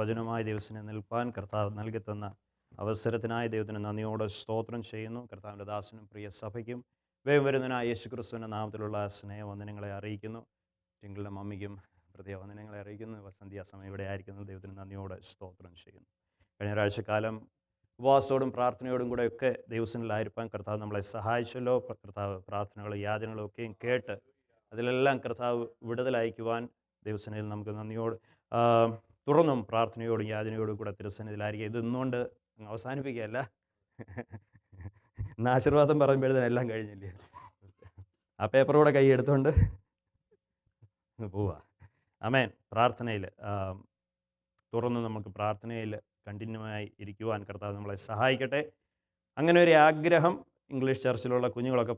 വചനമായ ദൈവത്തിന് നിൽപ്പാൻ കർത്താവ് നൽകി തന്ന അവസരത്തിനായി ദൈവത്തിന് നന്ദിയോടെ സ്തോത്രം ചെയ്യുന്നു. കർത്താവിൻ്റെ ദാസനും പ്രിയ സഭയ്ക്കും വേഗം വരുന്നതിനായ യേശുക്രിസ്തുവിൻ്റെ നാമത്തിലുള്ള സ്നേഹവന്ദനങ്ങളെ അറിയിക്കുന്നു. ടിങ്കിളുടെ മമ്മിക്കും പ്രത്യേക വന്ദനങ്ങളെ അറിയിക്കുന്നു. സന്ധ്യാസമയം ഇവിടെ ആയിരിക്കുന്നത് ദൈവത്തിന് നന്ദിയോടെ സ്തോത്രം ചെയ്യുന്നു. കഴിഞ്ഞ ഒരാഴ്ചക്കാലം ഉപവാസത്തോടും പ്രാർത്ഥനയോടും കൂടെയൊക്കെ ദൈവസനിലായിരിക്കാൻ കർത്താവ് നമ്മളെ സഹായിച്ചല്ലോ. കർത്താവ് പ്രാർത്ഥനകളും യാചനകളും ഒക്കെയും കേട്ട് അതിലെല്ലാം കർത്താവ് വിടുതലയക്കുവാൻ ദൈവസനയിൽ നമുക്ക് നന്ദിയോട് തുറന്നും പ്രാർത്ഥനയോടും യാചനയോടും കൂടെ തിരുസന്നിധിയിലായിരിക്കും. ഇതൊന്നുകൊണ്ട് അവസാനിപ്പിക്കുകയല്ല. ഇന്ന് ആശീർവാദം പറയുമ്പോഴത്തേനും എല്ലാം കഴിഞ്ഞില്ലേ, ആ പേപ്പറൂടെ കൈ എടുത്തുകൊണ്ട് പോവുക. ആമേൻ. പ്രാർത്ഥനയിൽ തുറന്ന് നമുക്ക് പ്രാർത്ഥനയിൽ കണ്ടിന്യൂ ആയി ഇരിക്കുവാൻ കർത്താവ് നമ്മളെ സഹായിക്കട്ടെ. അങ്ങനെ ഒരു ആഗ്രഹം ഇംഗ്ലീഷ് ചർച്ചിലുള്ള കുഞ്ഞുങ്ങളൊക്കെ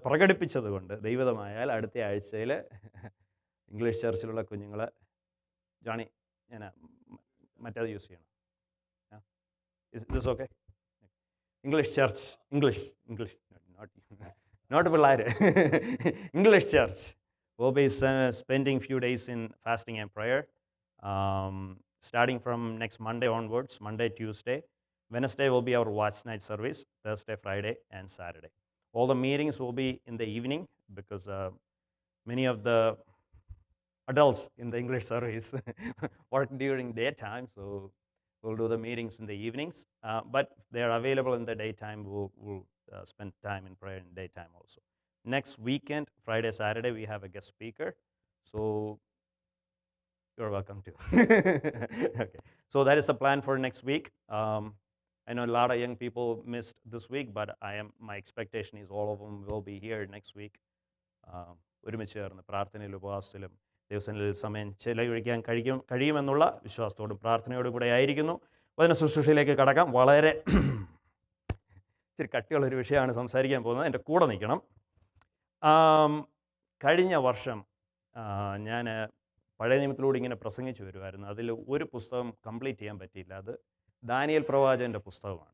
പ്രകടിപ്പിച്ചത് കൊണ്ട് ദൈവമായാൽ അടുത്ത ആഴ്ചയിൽ ഇംഗ്ലീഷ് ചർച്ചിലുള്ള കുഞ്ഞുങ്ങൾ ജോണി ഞാൻ മറ്റേത് യൂസ് ചെയ്യണം. This okay? English church, English not പിള്ളേർ. English church will be spending few days in fasting and prayer, starting from next Monday onwards. Monday, Tuesday, Wednesday will be our watch night service, Thursday, Friday and Saturday. All the meetings will be in the evening because many of the adults in the English service work during daytime, so we'll do the meetings in the evenings, but they are available in the daytime. We'll spend time in prayer in daytime also. Next weekend, Friday, Saturday, we have a guest speaker, so you're welcome too. Okay, so that is the plan for next week. I know a lot of young people missed this week, but my expectation is all of them will be here next week. ഒരുമിച്ച് ചേർന്ന് പ്രാർത്ഥനയിലും ഉപവാസത്തിലും ദിവസങ്ങളിൽ സമയം ചെലവഴിക്കാൻ കഴിയുമെന്നുള്ള വിശ്വാസത്തോടും പ്രാർത്ഥനയോടും കൂടെ ആയിരിക്കുന്നു. വചന ശുശ്രൂഷയിലേക്ക് കടക്കാം. വളരെ ഇച്ചിരി കട്ടിയുള്ളൊരു വിഷയമാണ് സംസാരിക്കാൻ പോകുന്നത്. എൻ്റെ കൂടെ നിൽക്കണം. കഴിഞ്ഞ വർഷം ഞാൻ പഴയ നിയമത്തിലൂടെ ഇങ്ങനെ പ്രസംഗിച്ചു വരുമായിരുന്നു. അതിൽ ഒരു പുസ്തകം കംപ്ലീറ്റ് ചെയ്യാൻ പറ്റിയില്ല. അത് ദാനിയേൽ പ്രവാചകൻ്റെ പുസ്തകമാണ്.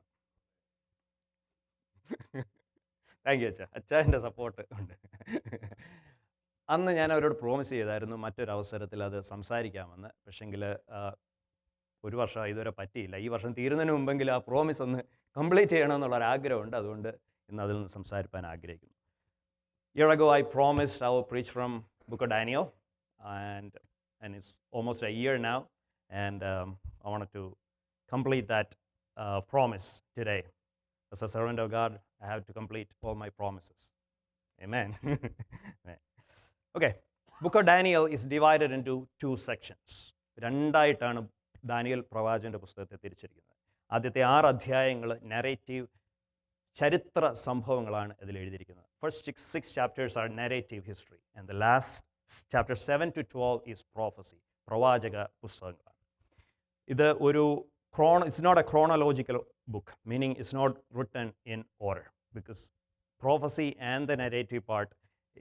താങ്ക് യു അച്ഛൻ്റെ സപ്പോർട്ട് ഉണ്ട്. അന്ന് ഞാൻ അവരോട് പ്രോമിസ് ചെയ്തായിരുന്നു മറ്റൊരവസരത്തിൽ അത് സംസാരിക്കാമെന്ന്. പക്ഷെങ്കിൽ ഒരു വർഷം ഇതുവരെ പറ്റിയില്ല. ഈ വർഷം തീരുന്നതിന് മുമ്പെങ്കിൽ ആ പ്രോമിസ് ഒന്ന് കംപ്ലീറ്റ് ചെയ്യണമെന്നുള്ളൊരാഗ്രഹമുണ്ട്. അതുകൊണ്ട് ഇന്ന് അതിൽ നിന്ന് സംസാരിക്കാൻ ആഗ്രഹിക്കുന്നു. Year ago, I promised I will preach from Book of Daniel, and it's almost a year now, and I wanted to complete that promise today. As a servant of God, I have to complete all my promises. Amen. Okay, Book of Daniel is divided into two sections. രണ്ടായിട്ടാണ് Daniel പ്രവാചകന്റെ പുസ്തകത്തെ തിരിച്ചിരിക്കുന്നത്. ആദ്യത്തെ 6 അധ്യായങ്ങൾ narrative ചരിത്ര സംഭവങ്ങളാണ് ഇതിൽ എഴുതിയിരിക്കുന്നത്. First 6 chapters are narrative history, and the last chapter 7 to 12 is prophecy, പ്രവാചക പുസ്തകങ്ങളാണ്. ഇത് ഒരു it's not a chronological book, meaning it's not written in order, because prophecy and the narrative part,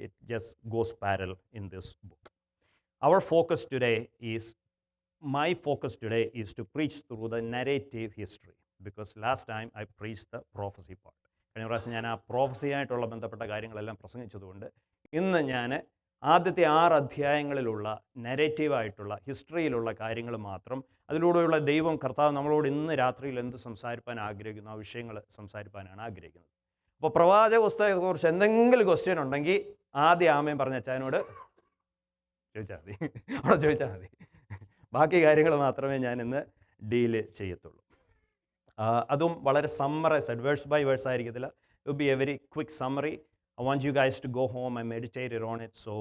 it just goes parallel in this book. My focus today is to preach through the narrative history, because last time I preached the prophecy part. കഴിഞ്ഞ പ്രാവശ്യം ഞാൻ ആ പ്രോഫസിയായിട്ടുള്ള ബന്ധപ്പെട്ട കാര്യങ്ങളെല്ലാം പ്രസംഗിച്ചതുകൊണ്ട് ഇന്ന് ഞാൻ ആദ്യത്തെ 6 അധ്യായങ്ങളിലുള്ള നരേറ്റീവായിട്ടുള്ള ഹിസ്റ്ററിയിലുള്ള കാര്യങ്ങൾ മാത്രം, അതിലൂടെയുള്ള ദൈവം കർത്താവ് നമ്മളോട് ഇന്ന് രാത്രിയിൽ എന്ത് സംസാരിപ്പാൻ ആഗ്രഹിക്കുന്നു ആ വിഷയങ്ങൾ സംസാരിപ്പാനാണ് ആഗ്രഹിക്കുന്നത്. അപ്പോൾ പ്രവാചക പുസ്തകത്തെക്കുറിച്ച് എന്തെങ്കിലും ക്വസ്റ്റ്യൻ ഉണ്ടെങ്കിൽ ആദ്യം ആമേൻ പറഞ്ഞ അച്ഛനോട് ചോദിച്ചാൽ മതി, അവിടെ ചോദിച്ചാൽ മതി. ബാക്കി കാര്യങ്ങൾ മാത്രമേ ഞാൻ ഇന്ന് ഡീല് ചെയ്യത്തുള്ളൂ. അതും വളരെ സമ്മറൈസ്ഡ്, വേഴ്സ് ബൈ വേഴ്സ് ആയിരിക്കത്തില്ല. It will be A very quick summary. I want you guys to go home and meditate on it, so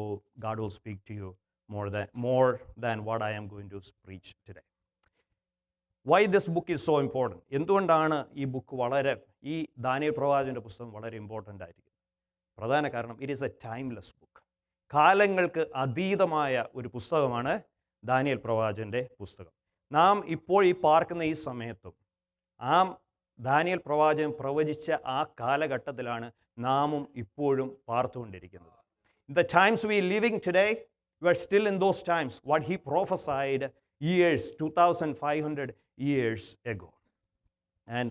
God will speak to you more than what I am going to preach today. Why this book is so important? എന്തുകൊണ്ടാണ് ഈ book ഈ Daniel പ്രവാചകന്റെ പുസ്തകം വളരെ important ആയിരിക്കും? പ്രധാന കാരണം, it is A timeless book. കാലങ്ങൾക്ക് അതീതമായ ഒരു പുസ്തകമാണ് ദാനിയേൽ പ്രവാചകന്റെ പുസ്തകം. നാം ഇപ്പോൾ ഈ പാർക്കുന്ന ഈ സമയത്തും ദാനിയേൽ പ്രവാചകൻ പ്രവചിച്ച ആ കാലഘട്ടത്തിലാണ് നാമും ഇപ്പോഴും പാർത്തുകൊണ്ടിരിക്കുന്നത്. The times we living today, we are still in those times what he prophesied 2500 years ago. And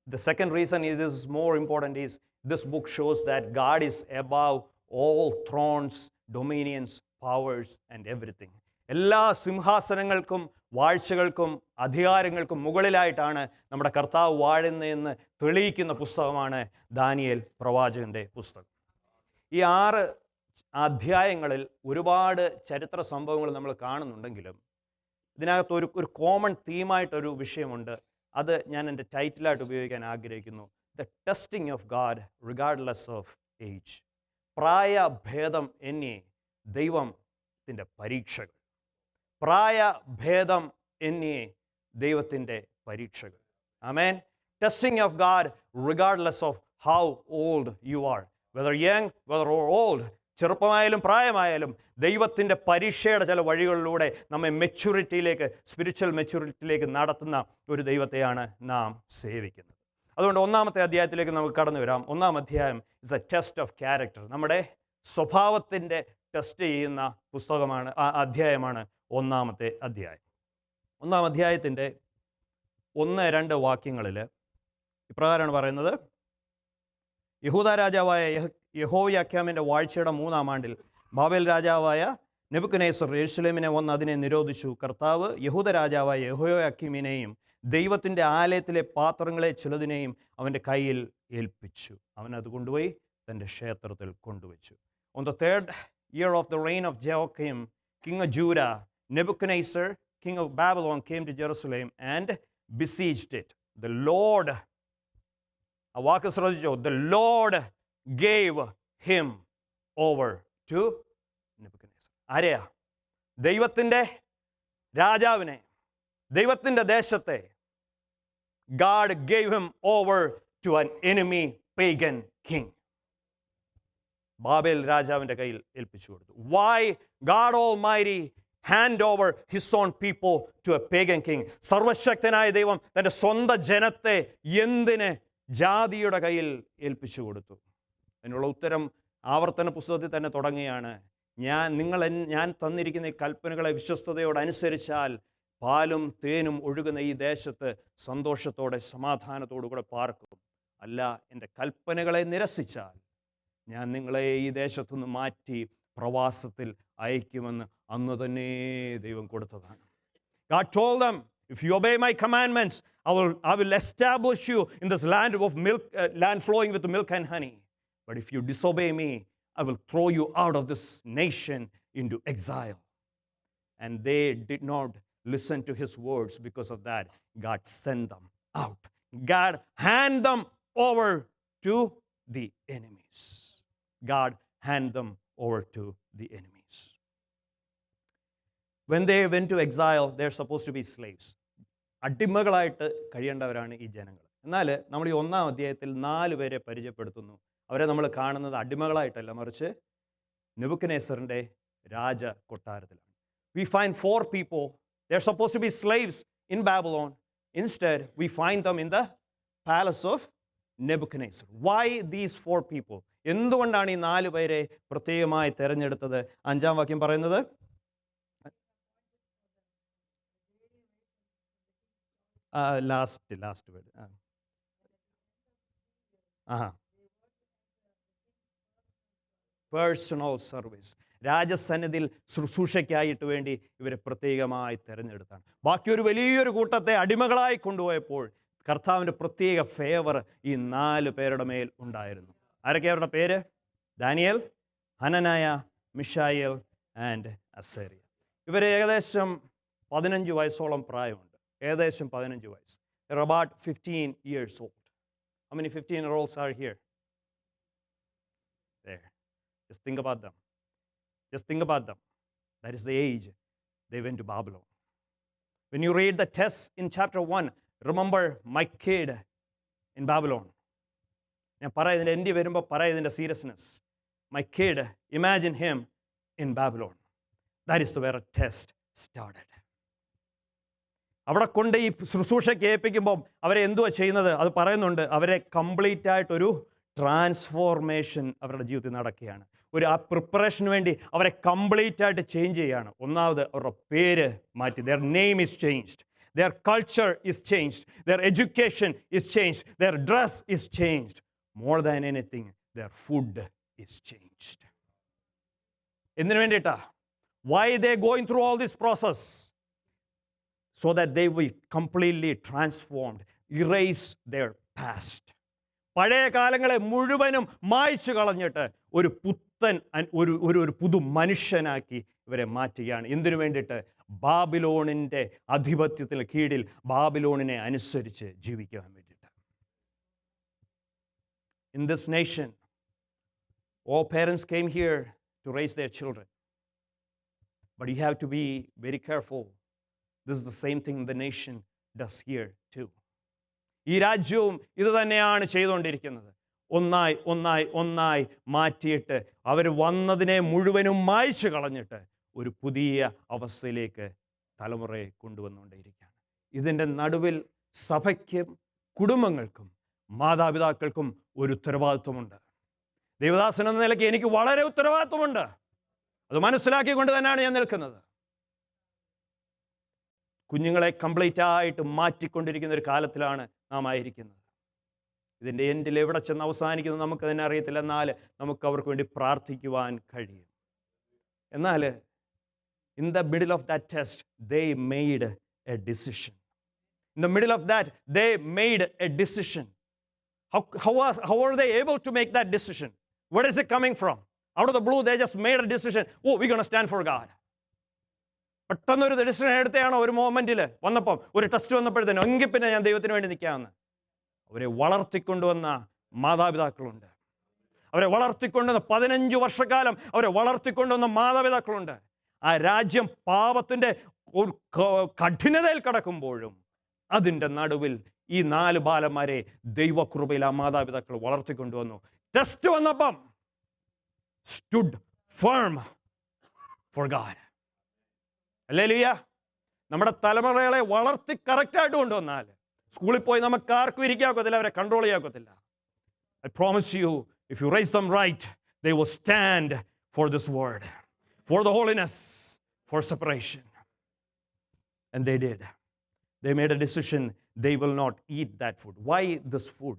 the second reason it is more important is this book shows that God is above all thrones, dominions, powers and everything. എല്ലാ സിംഹാസനങ്ങൾക്കും വാഴ്ചകൾക്കും അധികാരങ്ങൾക്കും മുകളിലായിട്ടാണ് നമ്മുടെ കർത്താവ് വാഴുന്നതെന്ന് തെളിയിക്കുന്ന പുസ്തകമാണ് Daniel പ്രവാചകൻ്റെ പുസ്തകം. ഈ 6 അധ്യായങ്ങളിൽ ഒരുപാട് ചരിത്ര സംഭവങ്ങൾ നമ്മൾ കാണുന്നുണ്ടെങ്കിലും ഇതിനകത്ത് ഒരു കോമൺ തീമായിട്ടൊരു വിഷയമുണ്ട്. അത് ഞാൻ എൻ്റെ ടൈറ്റിലായിട്ട് ഉപയോഗിക്കാൻ ആഗ്രഹിക്കുന്നു. The testing of God regardless of age. പ്രായഭേദം എന്നേ ദൈവത്തിൻ്റെ പരീക്ഷകൾ. പ്രായഭേദം എന്നേ ദൈവത്തിൻ്റെ പരീക്ഷകൾ. Amen. Testing of God regardless of how old you are, whether young whether old. ചെറുപ്പമായാലും പ്രായമായാലും ദൈവത്തിൻ്റെ പരീക്ഷയുടെ ചില വഴികളിലൂടെ നമ്മെ മെച്യൂരിറ്റിയിലേക്ക്, സ്പിരിച്വൽ മെച്യൂരിറ്റിയിലേക്ക് നടത്തുന്ന ഒരു ദൈവത്തെയാണ് നാം സേവിക്കുന്നത്. അതുകൊണ്ട് 1-ാമത്തെ അധ്യായത്തിലേക്ക് നമുക്ക് കടന്നു വരാം. 1-ാം അധ്യായം is A test of character. നമ്മുടെ സ്വഭാവത്തിൻ്റെ ടെസ്റ്റ് ചെയ്യുന്ന പുസ്തകമാണ്, അധ്യായമാണ് 1-ാമത്തെ അധ്യായം. 1-ാം അധ്യായത്തിൻ്റെ 1-2 വാക്യങ്ങളിൽ ഇപ്രകാരമാണ് പറയുന്നത്: യഹൂദ രാജാവായ യെഹോയാക്കീമിൻ്റെ വാഴ്ചയുടെ 3-ാം ആണ്ടിൽ ബാബേൽ രാജാവായ നെബൂഖദ്നേസർ യെരൂശലേമിനെ വന്ന് അതിനെ നിരോധിച്ചു. കർത്താവ് യഹൂദ രാജാവായ യെഹോയാക്കീമിനെയും ദൈവത്തിൻ്റെ ആലയത്തിലെ പാത്രങ്ങളെ ചിലതിനെയും അവൻ്റെ കയ്യിൽ ഏൽപ്പിച്ചു. അവനത് കൊണ്ടുപോയി തൻ്റെ ക്ഷേത്രത്തിൽ കൊണ്ടുവച്ചു. On the 3rd year of the reign of Jehoiakim, king of Judah, Nebuchadnezzar, king of Babylon, came to Jerusalem and besieged it. The Lord, ആ വാക്ക് ശ്രദ്ധിച്ചോ, the Lord gave him over to Nebuchadnezzar. ആരെയാ? ദൈവത്തിൻ്റെ രാജാവിനെ, ദൈവത്തിൻ്റെ ദേശത്തെ God gave him over to an enemy pagan king. Babel രാജാവിൻ്റെ കയ്യിൽ ഏൽപ്പിച്ചു കൊടുത്തു. Why God Almighty hand over his own people to a pagan king? സർവശക്തനായ ദൈവം തൻ്റെ സ്വന്തം ജനത്തെ എന്തിന് ജാതിയുടെ കയ്യിൽ ഏൽപ്പിച്ചു കൊടുത്തു? അതിനുള്ള ഉത്തരം ആവർത്തന പുസ്തകത്തിൽ തന്നെ തുടങ്ങുകയാണ്. ഞാൻ തന്നിരിക്കുന്ന ഈ കൽപ്പനകളെ വിശ്വസ്തയോടെ അനുസരിച്ചാൽ പാലും തേനും ഒഴുകുന്ന ഈ ദേശത്ത് സന്തോഷത്തോടെ സമാധാനത്തോടു കൂടെ പാർക്കും. അല്ല, എൻ്റെ കൽപ്പനകളെ നിരസിച്ചാൽ ഞാൻ നിങ്ങളെ ഈ ദേശത്തുനിന്ന് മാറ്റി പ്രവാസത്തിൽ അയക്കുമെന്ന് അന്ന് തന്നെ ദൈവം കൊടുത്തതാണ്. God told them, if you obey my commandments, I will establish you in this land of milk, land flowing with milk and honey. But if you disobey me, I will throw you out of this nation into exile. And they did not listen to his words. Because of that, God sent them out. God hand them over to the enemies. God hand them over to the enemies. When they went to exile, they're supposed to be slaves. അടിമകളായിട്ട് കഴിയേണ്ടവരാണ് ഈ ജനങ്ങൾ. എന്നാൽ നമ്മൾ ഈ 1-ാം അധ്യായത്തിൽ 4 പേരെ പരിചയപ്പെടുത്തുന്നു. അവരെ നമ്മൾ കാണുന്നത് അടിമകളായിട്ടല്ല, മറിച്ച് നെബൂഖദ്നേസറിൻ്റെ രാജ കൊട്ടാരത്തിലാണ്. We find 4 people. They're supposed to be slaves in Babylon. Instead, we find them in the palace of Nebuchadnezzar. Why these 4 people? എന്തുകൊണ്ടാണ് ഈ 4 പേരെ പ്രത്യേകമായി തിരഞ്ഞെടുത്തത്? 5-ാം വാക്യം പറയുന്നത്, ലാസ്റ്റ് വേർഡ്. Personal service. രാജസന്നിധിയിൽ ശുശ്രൂഷയ്ക്കായിട്ട് വേണ്ടി ഇവരെ പ്രത്യേകമായി തിരഞ്ഞെടുത്താണ്. ബാക്കി ഒരു വലിയൊരു കൂട്ടത്തെ അടിമകളായി കൊണ്ടുപോയപ്പോൾ കർത്താവിൻ്റെ പ്രത്യേക ഫേവർ ഈ 4 പേരുടെ മേൽ ഉണ്ടായിരുന്നു. ആരൊക്കെ അവരുടെ പേര്? Daniel, Hananiah, Mishael and Azariah. ഇവർ ഏകദേശം 15 വയസ്സോളം പ്രായമുണ്ട്. ഏകദേശം 15 വയസ്സ്. They're about 15 years old. How many 15-year-olds are here? There. Just think about them. Just think about them. That is the age they went to Babylon. When you read the text in chapter 1, remember my kid in Babylon. ഞാൻ പറയുന്നതിൻ്റെ എൻ്റെ വരുമ്പോൾ പറയുന്നതിൻ്റെ seriousness. My kid, imagine him in Babylon. That is where a test started. അവിടെ കൊണ്ട് ഈ ശുശ്രൂഷയ്ക്ക് ഏൽപ്പിക്കുമ്പം അവരെ എന്തുവാ ചെയ്യുന്നത്? അത് പറയുന്നുണ്ട്. അവരെ കംപ്ലീറ്റ് ആയിട്ടൊരു ട്രാൻസ്ഫോർമേഷൻ അവരുടെ ജീവിതത്തിൽ നടക്കുകയാണ്. ആ പ്രിപ്പറേഷന് വേണ്ടി അവരെ കംപ്ലീറ്റ് ആയിട്ട് ചേഞ്ച് ചെയ്യുകയാണ്. ഒന്നാമത് അവരുടെ പേര് മാറ്റി. Their name is changed. Their culture is changed. Their education is changed. Their dress is changed. More than anything, their food is changed. എന്തിനു വേണ്ടിയിട്ടാ? Why they going through all this process? So that they will completely transformed, erase their past. പഴയ കാലങ്ങളെ മുഴുവനും മായ്ച്ചു കളഞ്ഞിട്ട് ഒരു പുത്തൻ ഒരു പുതു മനുഷ്യനാക്കി ഇവരെ മാറ്റുകയാണ്. എന്തിനു വേണ്ടിയിട്ട്? ബാബിലോണിൻ്റെ ആധിപത്യത്തിന് കീഴിൽ ബാബിലോണിനെ അനുസരിച്ച് ജീവിക്കാൻ വേണ്ടിയിട്ട്. In this nation, all parents came here to raise their children. But you have to be very careful. This is the same thing the nation does here too. ഈ രാജ്യവും ഇത് തന്നെയാണ് ചെയ്തുകൊണ്ടിരിക്കുന്നത്. ഒന്നായി ഒന്നായി ഒന്നായി മാറ്റിയിട്ട് അവർ വന്നതിനെ മുഴുവനും മായ്ച്ചു കളഞ്ഞിട്ട് ഒരു പുതിയ അവസ്ഥയിലേക്ക് തലമുറയെ കൊണ്ടുവന്നുകൊണ്ടേയിരിക്കുകയാണ്. ഇതിൻ്റെ നടുവിൽ സഭയ്ക്കും കുടുംബങ്ങൾക്കും മാതാപിതാക്കൾക്കും ഒരു ഉത്തരവാദിത്വമുണ്ട്. ദൈവദാസൻ എന്ന നിലയ്ക്ക് എനിക്ക് വളരെ ഉത്തരവാദിത്വമുണ്ട്. അത് മനസ്സിലാക്കിക്കൊണ്ട് തന്നെയാണ് ഞാൻ നിൽക്കുന്നത്. കുഞ്ഞുങ്ങളെ കംപ്ലീറ്റ് ആയിട്ട് മാറ്റിക്കൊണ്ടിരിക്കുന്ന ഒരു കാലത്തിലാണ് നാം ആയിരിക്കുന്നത്. ഇതിൻ്റെ എൻഡിൽ എവിടെ ചെന്ന് അവസാനിക്കുന്നത് നമുക്ക് തന്നെ അറിയത്തില്ല. എന്നാൽ നമുക്ക് അവർക്ക് വേണ്ടി പ്രാർത്ഥിക്കുവാൻ കഴിയും. എന്നാൽ in the middle of that test, they made a decision. In the middle of that, they made a decision. How are they able to make that decision? Where is it coming from? Out of the blue, they just made a decision. Oh, we're going to stand for God. പെട്ടെന്നൊരു decision എടുത്തതാണോ ഒരു മൊമെൻറ്റിൽ വന്നപ്പം, ഒരു test വന്നപ്പോഴത്തേനും എങ്കിൽ പിന്നെ ഞാൻ ദൈവത്തിന് വേണ്ടി നിൽക്കാമെന്ന്. അവരെ വളർത്തിക്കൊണ്ടുവന്ന മാതാപിതാക്കളുണ്ട്. അവരെ വളർത്തിക്കൊണ്ടുവന്ന 15 വർഷക്കാലം അവരെ വളർത്തിക്കൊണ്ടുവന്ന മാതാപിതാക്കളുണ്ട്. ആ രാജ്യം പാപത്തിൻ്റെ ഒരു കഠിനതയിൽ കിടക്കുമ്പോഴും അതിൻ്റെ നടുവിൽ ഈ 4 ബാലന്മാരെ ദൈവകൃപയിൽ ആ മാതാപിതാക്കൾ വളർത്തിക്കൊണ്ടുവന്നു. ടെസ്റ്റ് വന്നപ്പം stood firm for God. Hallelujah. നമ്മുടെ തലമുറകളെ വളർത്തി കറക്റ്റായിട്ട് കൊണ്ടുവന്നാൽ സ്കൂളിൽ പോയി നമുക്ക് ആർക്കും ഇരിക്കാക്കത്തില്ല, അവരെ control ചെയ്യാക്കത്തില്ല. I promise you, if you raise them right, they will stand for this word, for the holiness, for separation. And they did. They made a decision they will not eat that food. Why this food?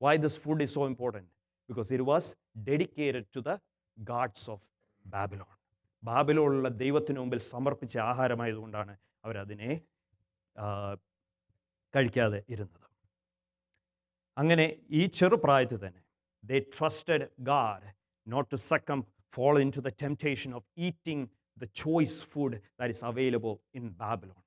Why this food is so important? Because it was dedicated to the gods of Babylon. ബാബിലോണിലുള്ള ദൈവത്തിന് മുമ്പിൽ സമർപ്പിച്ച ആഹാരമായതുകൊണ്ടാണ് അവരതിനെ കഴിക്കാതെ ഇരുന്നത്. അങ്ങനെ ഈ ചെറുപ്രായത്തിൽ തന്നെ they trusted God not to fall into the temptation of eating the choice food that is available in Babylon,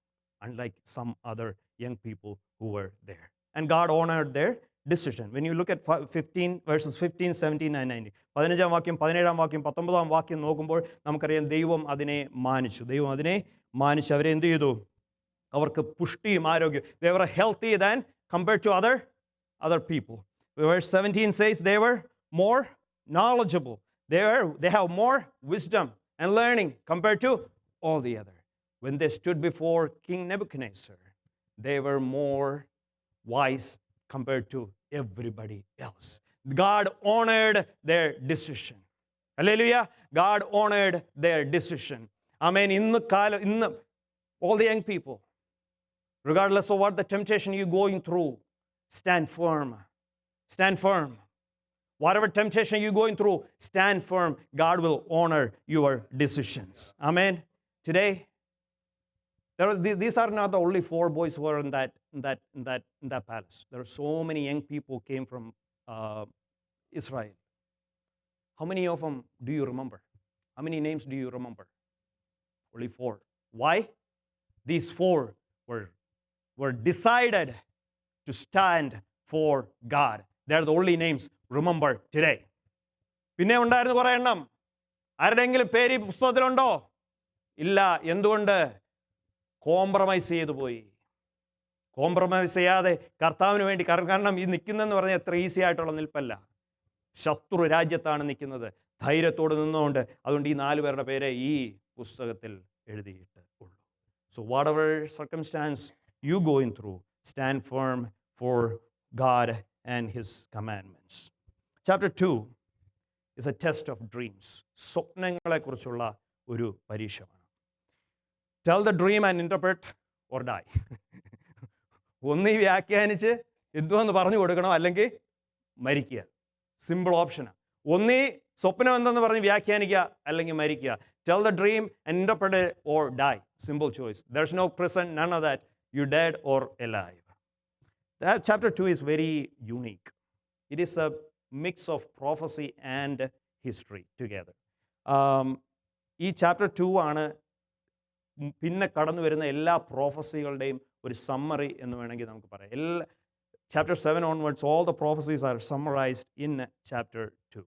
unlike some other young people who were there. And God honored their decision. When you look at 15 verses 15, 17 and 19, 15 വാക്യം 17 വാക്യം 19 വാക്യം നോക്കുമ്പോൾ നമുക്കറിയാം ദൈവം അതിനെ മാനിച്ചു. അവരെ എന്ത് ചെയ്തു? അവർക്ക് പുഷ്ടിയും ആരോഗ്യം. They were healthy than compared to other people. Verse 17 says they were more knowledgeable. They have more wisdom and learning compared to all the other. When they stood before King Nebuchadnezzar, they were more wise compared to everybody else. God honored their decision. Hallelujah. God honored their decision. Amen. Innu all the young people, regardless of what the temptation you're going through, stand firm. Stand firm. Whatever temptation you're going through, stand firm. God will honor your decisions. Amen. Today, these are not the only 4 boys who are in that palace. There are so many young people who came from Israel. How many of them do you remember? How many names do you remember? Only 4. Why? These 4 were decided to stand for God. They are the only names remembered today. പിന്നെ ഉണ്ടായിരുന്ന കുറേ എണ്ണം. ആരുടെയെങ്കിലും പേര് ഈ പുസ്തകത്തിലുണ്ടോ? ഇല്ല. എന്തുകൊണ്ട്? Compromise ചെയ്തു പോയി. കോംപ്രമൈസ് ചെയ്യാതെ കർത്താവിന് വേണ്ടി, കാരണം ഈ നിൽക്കുന്നതെന്ന് പറഞ്ഞാൽ എത്ര ഈസി ആയിട്ടുള്ള നിൽപ്പല്ല. ശത്രു രാജ്യത്താണ് നിൽക്കുന്നത്. ധൈര്യത്തോട് നിന്നുകൊണ്ട് അതുകൊണ്ട് ഈ 4 പേരുടെ പേരെ ഈ പുസ്തകത്തിൽ എഴുതിയിട്ട് ഉള്ളൂ. So whatever circumstance you going through, stand firm for God and His commandments. Chapter 2 is a test of dreams. സ്വപ്നങ്ങളെക്കുറിച്ചുള്ള ഒരു പരീക്ഷയാണ്. Tell the dream and interpret or die. ഒന്നീ വ്യാഖ്യാനിച്ച് എന്തുവെന്ന് പറഞ്ഞു കൊടുക്കണം, അല്ലെങ്കിൽ മരിക്കുക. സിമ്പിൾ ഓപ്ഷനാണ്. ഒന്നീ സ്വപ്നം എന്തെന്ന് പറഞ്ഞ് വ്യാഖ്യാനിക്കുക അല്ലെങ്കിൽ മരിക്കുക. Tell the dream and interpret it or die. Simple choice. There's no present, none of that. You're dead or alive. That chapter 2 is very unique. It is a mix of prophecy and history together. ഈ chapter 2 ആണ് പിന്നെ കടന്നു വരുന്ന എല്ലാ പ്രോഫസികളുടെയും ഒരു summary എന്ന് വേണമെങ്കിൽ നമുക്ക് പറയാം. Chapter 7 onwards, all the prophecies are summarized in chapter 2.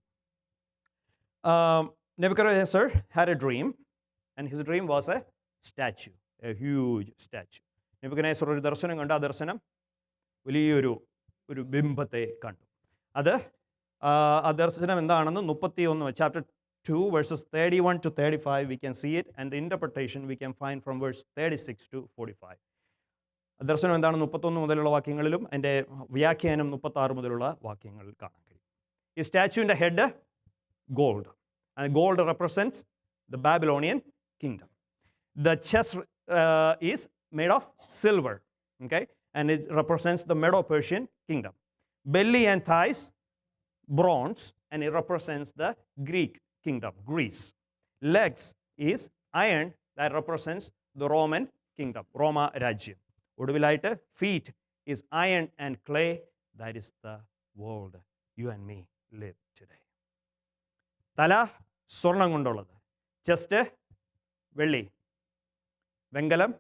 Nebuchadnezzar had a dream, and his dream was a statue, a huge statue. Nebuchadnezzar ഒരു ദർശനം കണ്ടു. ആ ദർശനം വലിയൊരു ബിംബത്തെ കണ്ടു. ആ ദർശനം എന്താണെന്ന് 31 chapter 2 verses 31 to 35 we can see it, and the interpretation we can find from verse 36 to 45. ദർശനം എന്താണ് 31 മുതലുള്ള വാക്യങ്ങളിലും എൻ്റെ വ്യാഖ്യാനം 36 മുതലുള്ള വാക്യങ്ങളിൽ കാണാൻ കഴിയും. ഈ സ്റ്റാച്യുവിൻ്റെ head gold, and gold represents the Babylonian kingdom. The chest is made of silver, okay, and it represents the Medo-Persian kingdom. Belly and thighs, bronze, and it represents the Greek kingdom, Greece. Legs is iron, that represents the Roman kingdom, Roma Rajyam. ഒടുവിലായിട്ട് feet is iron and clay, that is the world you and me live today. തല സ്വർണം കൊണ്ടുള്ളത്, chest വെള്ളി, വെങ്കലം,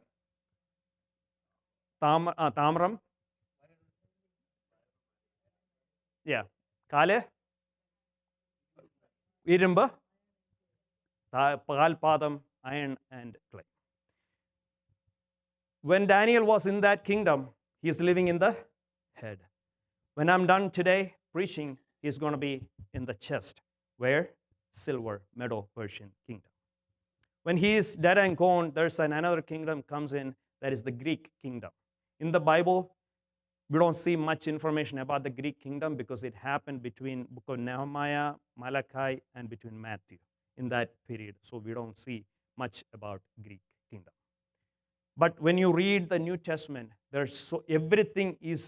താമ്രം, കാല് ഇരുമ്പ്, കാൽപാദം iron and clay. When Daniel was in that kingdom, he is living in the head. When I'm done today preaching, he's going to be in the chest, where silver, Medo-Persian kingdom. When he is dead and gone, there's another kingdom comes in, that is the Greek kingdom. In the Bible, we don't see much information about the Greek kingdom because it happened between book of Nehemiah, Malachi, and between Matthew in that period. So we don't see much about Greek kingdom. But when you read the New Testament, everything is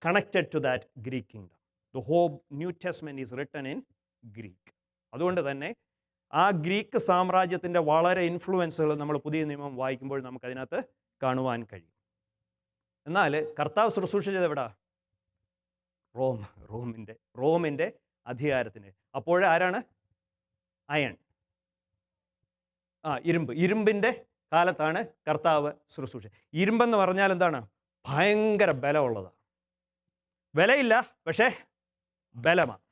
connected to that Greek kingdom. The whole New Testament is written in Greek. അതുകൊണ്ട് തന്നെ ആ Greek സാമ്രാജ്യത്തിൻ്റെ വളരെ ഇൻഫ്ലുവൻസുകൾ നമ്മൾ പുതിയ നിയമം വായിക്കുമ്പോൾ നമുക്കതിനകത്ത് കാണുവാൻ കഴിയും. എന്നാൽ കർത്താവ് ശുശ്രൂഷിച്ചത് എവിടാ? റോമിൻ്റെ അധികാരത്തിന്. അപ്പോൾ ആരാണ്? അയൺ, ഇരുമ്പിൻ്റെ കാലത്താണ് കർത്താവ് ശുശ്രൂഷിച്ചത്. ഇരുമ്പെന്ന് പറഞ്ഞാൽ എന്താണ്? ഭയങ്കര ബലമുള്ളതാണ്. വിലയില്ല, പക്ഷേ ബലമാണ്.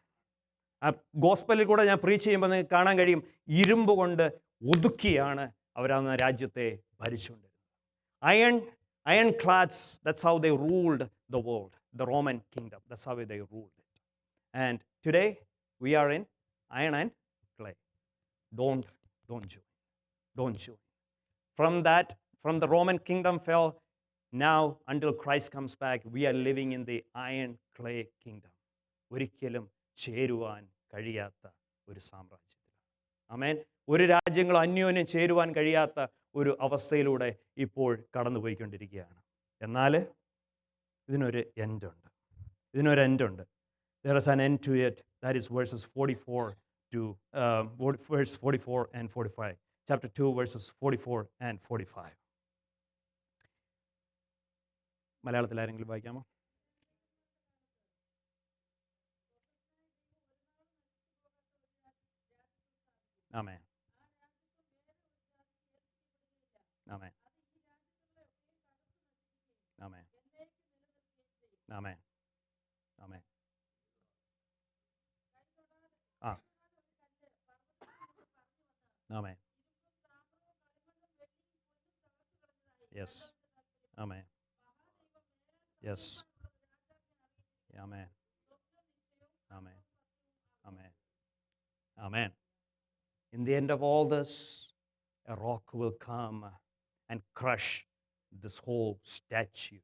ആ ഗോസ്പലിൽ കൂടെ ഞാൻ പ്രീച്ച് ചെയ്യുമ്പോൾ നിങ്ങൾക്ക് കാണാൻ കഴിയും, ഇരുമ്പ് കൊണ്ട് ഒതുക്കിയാണ് അവരന്ന് രാജ്യത്തെ ഭരിച്ചുകൊണ്ടിരുന്നത്. Ironclads, that's how they ruled the world, the Roman kingdom. That's how they ruled it. And today we are in iron and clay. Don't join. From the Roman kingdom fell, now until Christ comes back, we are living in the iron clay kingdom. ഒരിക്കലും ചേരുവാൻ കഴിയാത്ത ഒരു സാമ്രാജ്യത്തിലാണ്. ആമേൻ. ഒരു രാജ്യങ്ങൾ അന്യോന്യം ചേരുവാൻ കഴിയാത്ത ഒരു അവസ്ഥയിലൂടെ ഇപ്പോൾ കടന്നുപോയിക്കൊണ്ടിരിക്കുകയാണ്. എന്നാൽ ഇതിനൊരു എൻഡുണ്ട്. There is an end to it. That is verses 44 to verse 44 and 45. Chapter 2 verses 44 and 45. മലയാളത്തിൽ ആരെങ്കിലും വായിക്കാമോ? ആമേൻ. ആമേൻ. ആമേൻ. ആമേൻ. ആമേൻ. ആമേൻ. Yes. Amen. Yes. Amen. Amen. Amen. Amen. In the end of all this, a rock will come and crush this whole statue.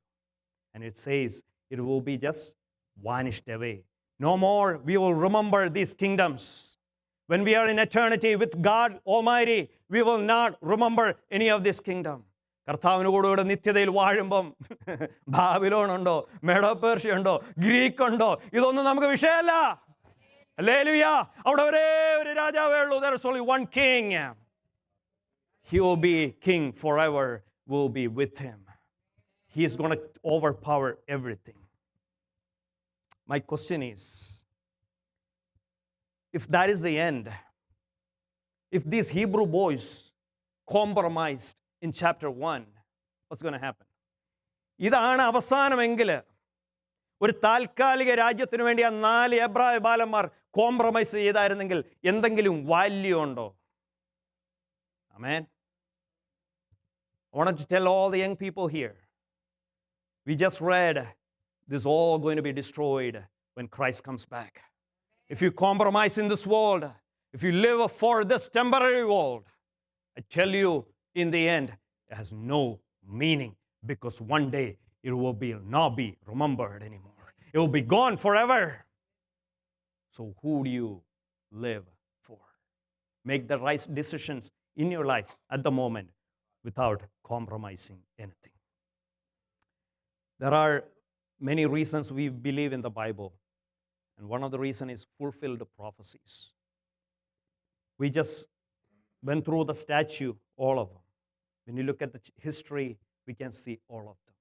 And it says it will be just vanished away. No more we will remember these kingdoms. When we are in eternity with God Almighty, we will not remember any of this kingdom. കർത്താവിനോടുകൂടെ നിത്യതയിൽ വാഴുമ്പം Babylon ഉണ്ടോ, മേഡോ Persia ഉണ്ടോ, Greek ഉണ്ടോ, ഇതൊന്നും നമുക്ക് വിഷയമല്ല. Hallelujah. അവിടെ ഒരേ ഒരു രാജാവേ ഉള്ളൂ. There is only one king. He will be king forever, will be with him. He is going to overpower everything. My question is, if that is the end, if these Hebrew boys compromised in chapter 1, what's going to happen? ഇതാണ് അവസാനമെങ്കിൽ ഒരു താൽക്കാലിക രാജ്യത്തിന് വേണ്ടി ആ 4 എബ്രായ ബാലന്മാർ compromise ചെയ്തായിരുന്നെങ്കിൽ എന്തെങ്കിലും value ഉണ്ടോ? Amen. I wanted to tell all the young people here, we just read, this is all going to be destroyed when Christ comes back. If you compromise in this world, if you live for this temporary world, I tell you, in the end, it has no meaning, because one day it will not be remembered anymore. It will be gone forever. So who do you live for? Make the right decisions in your life at the moment without compromising anything. There are many reasons we believe in the Bible, and one of the reasons is fulfilled prophecies. We just went through the statue, all of them. When you look at the history, we can see all of them.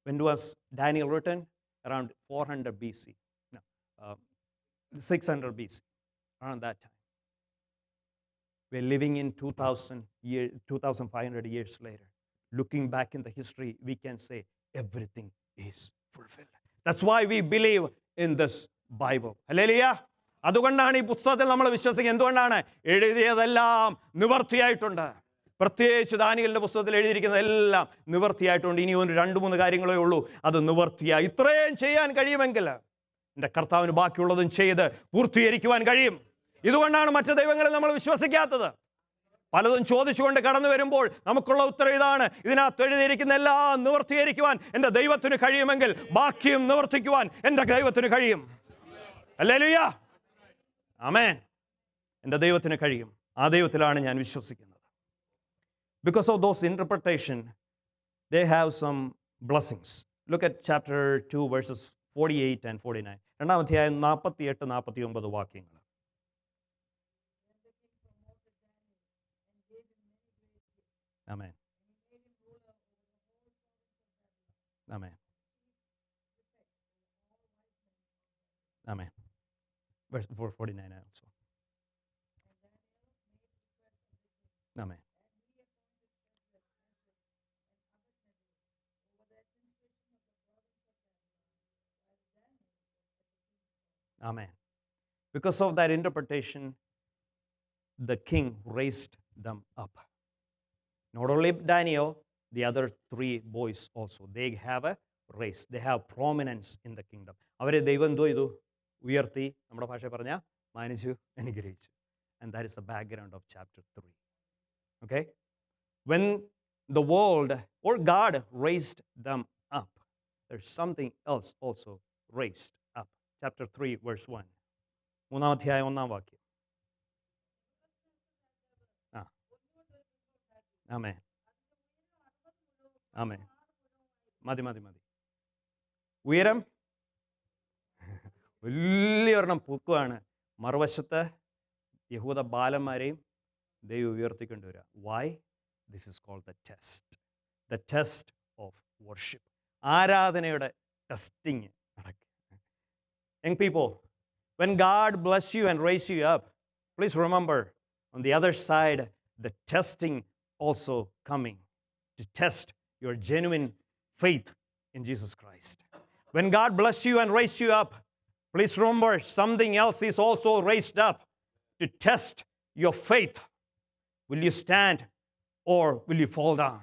When was Daniel written? Around 400 BC. No, 600 BC, around that time. We're living in 2,500 years later. Looking back in the history, we can say everything is fulfilled. That's why we believe in this Bible. Hallelujah. അതുകൊണ്ടാണ് ഈ പുസ്തകത്തിൽ നമ്മൾ വിശ്വസിക്കുന്നത്. എന്തുകൊണ്ടാണ്? എഴുതിയതെല്ലാം നിവർത്തിയായിട്ടുണ്ട്. പ്രത്യേകിച്ച് ദാനിയേലിന്റെ പുസ്തകത്തിൽ എഴുതിയിരിക്കുന്നതെല്ലാം നിവർത്തിയായിട്ടുണ്ട്. ഇനി ഒരു 2-3 കാര്യങ്ങളേ ഉള്ളൂ, അത് നിവർത്തിയായി. ഇത്രയും ചെയ്യാൻ കഴിയുമെങ്കിൽ എൻ്റെ കർത്താവിന് ബാക്കിയുള്ളതും ചെയ്ത് പൂർത്തീകരിക്കുവാൻ കഴിയും. ഇതുകൊണ്ടാണ് മറ്റു ദൈവങ്ങളെ നമ്മൾ വിശ്വസിക്കാത്തത്. പലതും ചോദിച്ചുകൊണ്ട് കടന്നു വരുമ്പോൾ നമുക്കുള്ള ഉത്തരം ഇതാണ്: ഇതിനകത്ത് എഴുതിയിരിക്കുന്ന എല്ലാം നിവർത്തീകരിക്കുവാൻ എൻ്റെ ദൈവത്തിന് കഴിയുമെങ്കിൽ ബാക്കിയും നിവർത്തിക്കുവാൻ എൻ്റെ ദൈവത്തിന് കഴിയും. ഹല്ലേലൂയ. ആമേൻ. എൻ്റെ ദൈവത്തിന് കഴിയും. ആ ദൈവത്തിലാണ് ഞാൻ വിശ്വസിക്കുന്നത്. Because of those interpretation, they have some blessings. Look at chapter 2 verses 48 and 49. 2-ാം അധ്യായം 48-49 വാക്യങ്ങൾ. Amen. Amen. Amen. Verse 49 also. Amen. Amen. Because of that interpretation, the king raised them up. Not only Daniel, the other 3 boys also. They have a race. They have prominence in the kingdom. അവരെ ദൈവം എന്തോ ചെയ്തു? ഉയർത്തി, നമ്മുടെ ഭാഷ പറഞ്ഞാൽ മാനിച്ചു, അനുഗ്രഹിച്ചു. And that is the background of chapter 3. Okay? When the world or God raised them up, there's something else also raised up. Chapter 3 verse 1. 3-ാം അധ്യായം 1-ാം വാക്യം. ആമേൻ. ആമേൻ. മതി. ഉയരം വലിയൊരെണ്ണം പൊക്കുവാണ്. മറുവശത്ത് യഹൂദ ബാലന്മാരെയും ദൈവം ഉയർത്തിക്കൊണ്ടുവരിക. Why? This is called the test. The test of worship. ആരാധനയുടെ ടെസ്റ്റിങ് നടക്കുക. Young people, when God bless you and raise you up, please remember, on the other side, the testing also coming to test your genuine faith in Jesus Christ. When God bless you and raise you up, please remember something else is also raised up to test your faith. Will you stand or will you fall down?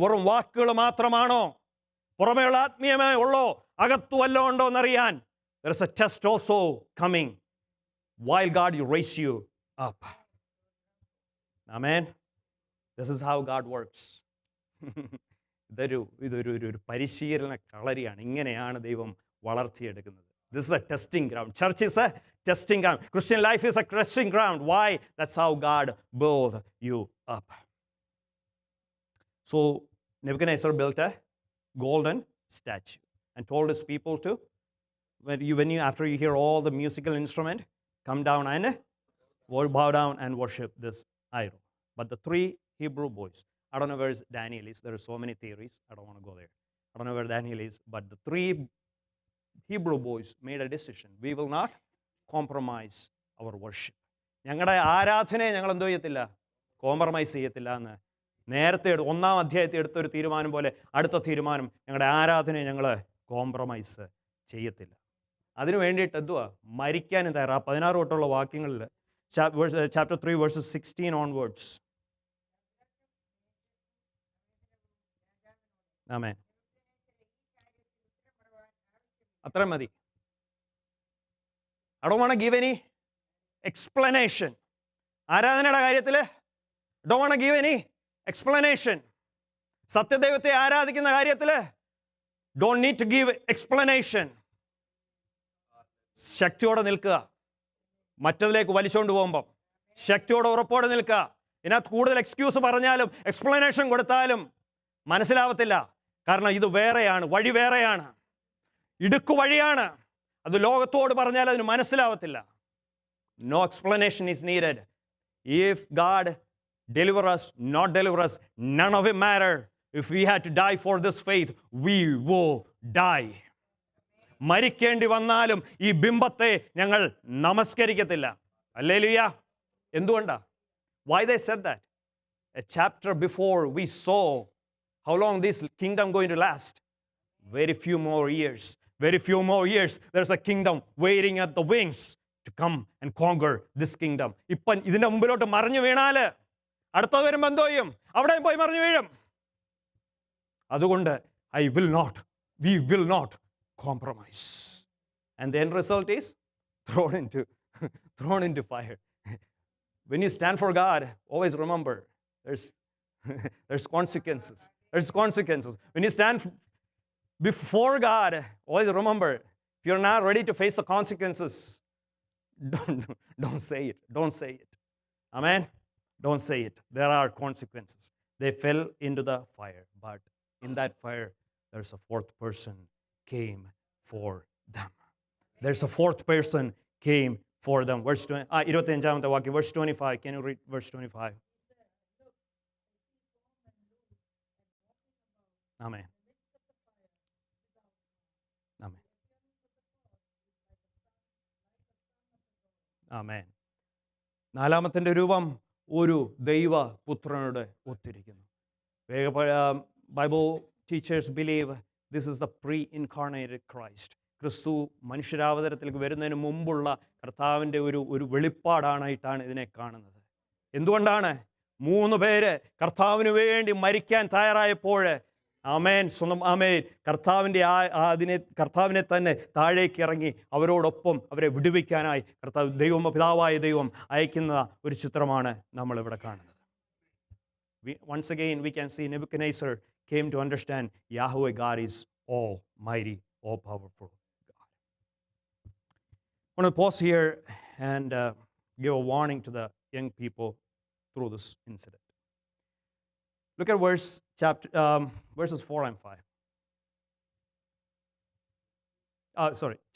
വെറും വാക്കുകൾ മാത്രമാണോ? പുറമേയുള്ള ആത്മീയമായി ഉള്ളോ? അകത്തു വല്ലതും ഉണ്ടോ എന്നറിയാൻ there is a test also coming while God raise you up. Amen. This is how God works. ഇതൊരു പരിശീലന കളരിയാണ്. ഇങ്ങനെയാണ് ദൈവം വളർത്തിയെടുക്കുന്നത്. This is a testing ground. Church is a testing ground. Christian life is a testing ground. Why? That's how God built you up. So Nebuchadnezzar built a golden statue and told his people to when you after you hear all the musical instrument, come down and bow down and worship this idol. But the three Hebrew boys, I don't know where Daniel is. There are so many theories. I don't want to go there. I don't know where Daniel is. But the three Hebrew boys made a decision. We will not compromise our worship. ഞങ്ങളുടെ ആരാധനയെ ഞങ്ങൾ എന്തോ ചെയ്യത്തില്ല, compromise ചെയ്യത്തില്ല എന്ന് നേരത്തെ ഒന്നാം അധ്യായത്തിൽ എടുത്തൊരു തീരുമാനം പോലെ അടുത്ത തീരുമാനം, ഞങ്ങളുടെ ആരാധനയെ ഞങ്ങൾ കോംപ്രമൈസ് ചെയ്യത്തില്ല. അതിനു വേണ്ടിയിട്ട് എന്തുവാ, മരിക്കാനും തയ്യാറാ. 16 തൊട്ടുള്ള വാക്യങ്ങളിൽ chapter 3 verses 16 onwards. ആമേൻ. അത്രയും മതി. I don't want to give any explanation. ആരാധനയുടെ കാര്യത്തിൽ don't want to give any explanation. സത്യദൈവത്തെ ആരാധിക്കുന്ന കാര്യത്തിൽ don't need to give explanation. ശക്തിയോടെ നിൽക്കുക. മറ്റതിലേക്ക് വലിച്ചുകൊണ്ട് പോകുമ്പം ശക്തിയോടെ ഉറപ്പോടെ നിൽക്കുക. ഇതിനകത്ത് കൂടുതൽ എക്സ്ക്യൂസ് പറഞ്ഞാലും എക്സ്പ്ലനേഷൻ കൊടുത്താലും മനസ്സിലാവത്തില്ല. കാരണം ഇത് വേറെയാണ്, വഴി വേറെയാണ്, ഇടുക്കു വഴിയാണ്. അത് ലോകത്തോട് പറഞ്ഞാൽ അതിന് മനസ്സിലാവത്തില്ല. No explanation is needed. If God deliver us, not deliver us, none of it matter. If we had to die for this faith, we will die. മരിക്കേണ്ടി വന്നാലും ഈ ബിംബത്തെ ഞങ്ങൾ നമസ്കരിക്കത്തില്ല. ഹല്ലേലൂയ. എന്തുകൊണ്ടാ? Why they said that? A chapter before we saw how long this kingdom going to last. Very few more years. Very few more years. There's a kingdom waiting at the wings to come and conquer this kingdom. ഇപ്പം ഇതിൻ്റെ മുമ്പിലോട്ട് മറിഞ്ഞു വീണാൽ അടുത്തത് വരുമ്പോൾ എന്തോ ചെയ്യും? അവിടെയും പോയി മറിഞ്ഞു വീഴും. അതുകൊണ്ട് we will not compromise. And the end result is thrown into fire. When you stand for God, always remember there's consequences. There's consequences. When you stand before God, always remember, if you're not ready to face the consequences, don't say it. Don't say it. Amen? Don't say it. There are consequences. They fell into the fire, but in that fire, there's a fourth person came for them. There's a fourth person came for them. Verse 25th വാക്യം, verse 25. Can you read verse 25? Amen. Amen. Amen. നാലാമത്തിൻ്റെ രൂപം ഒരു ദൈവപുത്രനോട് ഒത്തിരിക്കുന്നു. Bible teachers believe this is the pre-incarnated Christ. ക്രിസ്തു മനുഷ്യരാവതരത്തിലേക്ക് വരുന്നതിന് മുമ്പുള്ള കർത്താവിൻ്റെ ഒരു വെളിപ്പാടായിട്ടാണ് ഇതിനെ കാണുന്നത്. എന്തുകൊണ്ടാണ്? 3 പേര് കർത്താവിന് വേണ്ടി മരിക്കാൻ തയ്യാറായപ്പോൾ ആമേൻ, സ്വന്തം ആമേൻ, കർത്താവിനെ തന്നെ താഴേക്ക് ഇറങ്ങി അവരോടൊപ്പം അവരെ വിടുവിക്കാനായി പിതാവായ ദൈവം അയക്കുന്ന ഒരു ചിത്രമാണ് നമ്മളിവിടെ കാണുന്നത്. Once again we can see Nebuchadnezzar came to understand Yahweh God is almighty, all powerful God. I want to pause here and give a warning to the young people through this incident. Look at verses 4 and 5.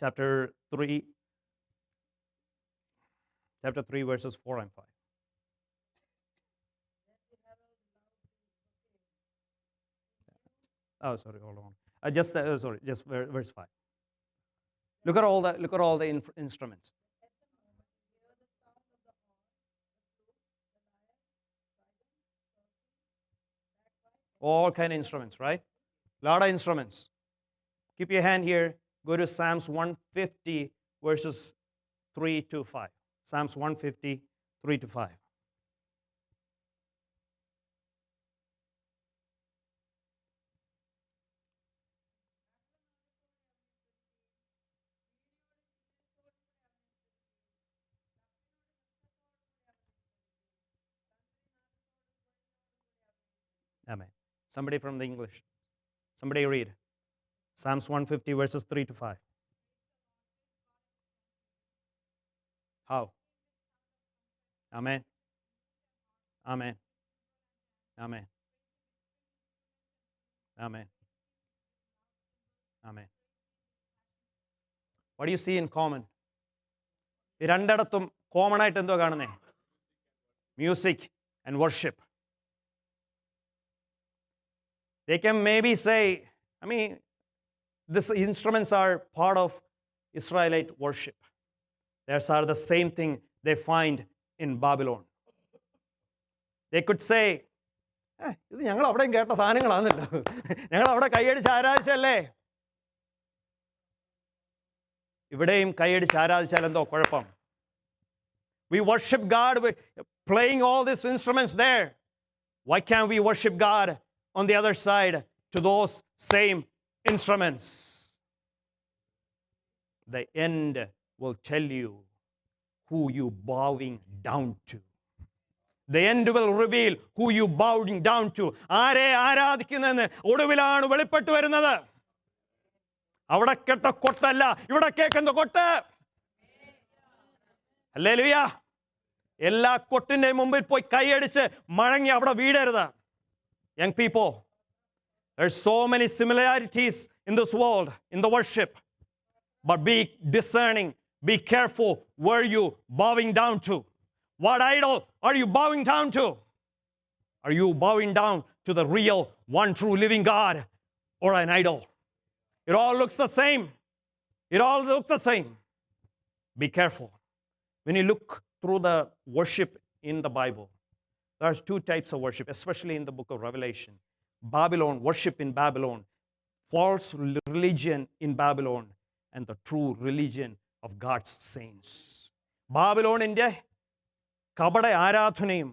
Chapter 3 verses 4 and 5. Hold on. Just verse 5. Look at all the instruments. All kind of instruments, right? Lot of instruments. Keep your hand here. Go to Psalms 150 verses 3 to 5. Psalms 150, 3 to 5. Amen. Somebody from the English. Somebody read. Psalms 150 verses 3 to 5. How? Amen. Amen. Amen. Amen. Amen. What do you see in common? ഈ രണ്ടിടത്തും common ആയിട്ട് എന്തോ കാണുന്നേ? Music and worship. They can maybe say, these instruments are part of Israelite worship. These are the same thing they find in Babylon. They could say, ഇത് ഞങ്ങൾ അവിടെയും കേട്ട സാധനങ്ങളാണല്ലോ, ഞങ്ങൾ അവിടെ കൈയടിച്ച് ആരാധിച്ചല്ലേ. ഇവിടെയും കൈയടിച്ച് ആരാധിച്ചാൽ എന്തോ കുഴപ്പം? We worship God with playing all these instruments there. Why can't we worship God on the other side to those same instruments? The end will tell you who you bowing down to. The end will reveal who you bowing down to. ആരെ ആരാധിക്കുന്നെന്ന് ഒടുവിലാണ് വെളിപ്പെട്ടു വരുന്നത്. അവിടെ കേട്ട കൊട്ടല്ല, ഇവിടെ കേൾക്കുന്ന കൊട്ട്. Hallelujah. എല്ലാ കൊട്ടിന്റെ മുമ്പിൽ പോയി കൈയടിച്ച് മടങ്ങി അവിടെ വീടരുത്. Young people, there's so many similarities in this world, in the worship. But be discerning, be careful where you bowing down to. What idol are you bowing down to? Are you bowing down to the real, one true living God, or an idol? It all looks the same. It all looks the same. Be careful. When you look through the worship in the Bible, there's two types of worship, especially in the book of Revelation. Babylon, worship in Babylon, false religion in Babylon, and the true religion of God's saints. ബാബിലോണിൻ്റെ കപട ആരാധനയും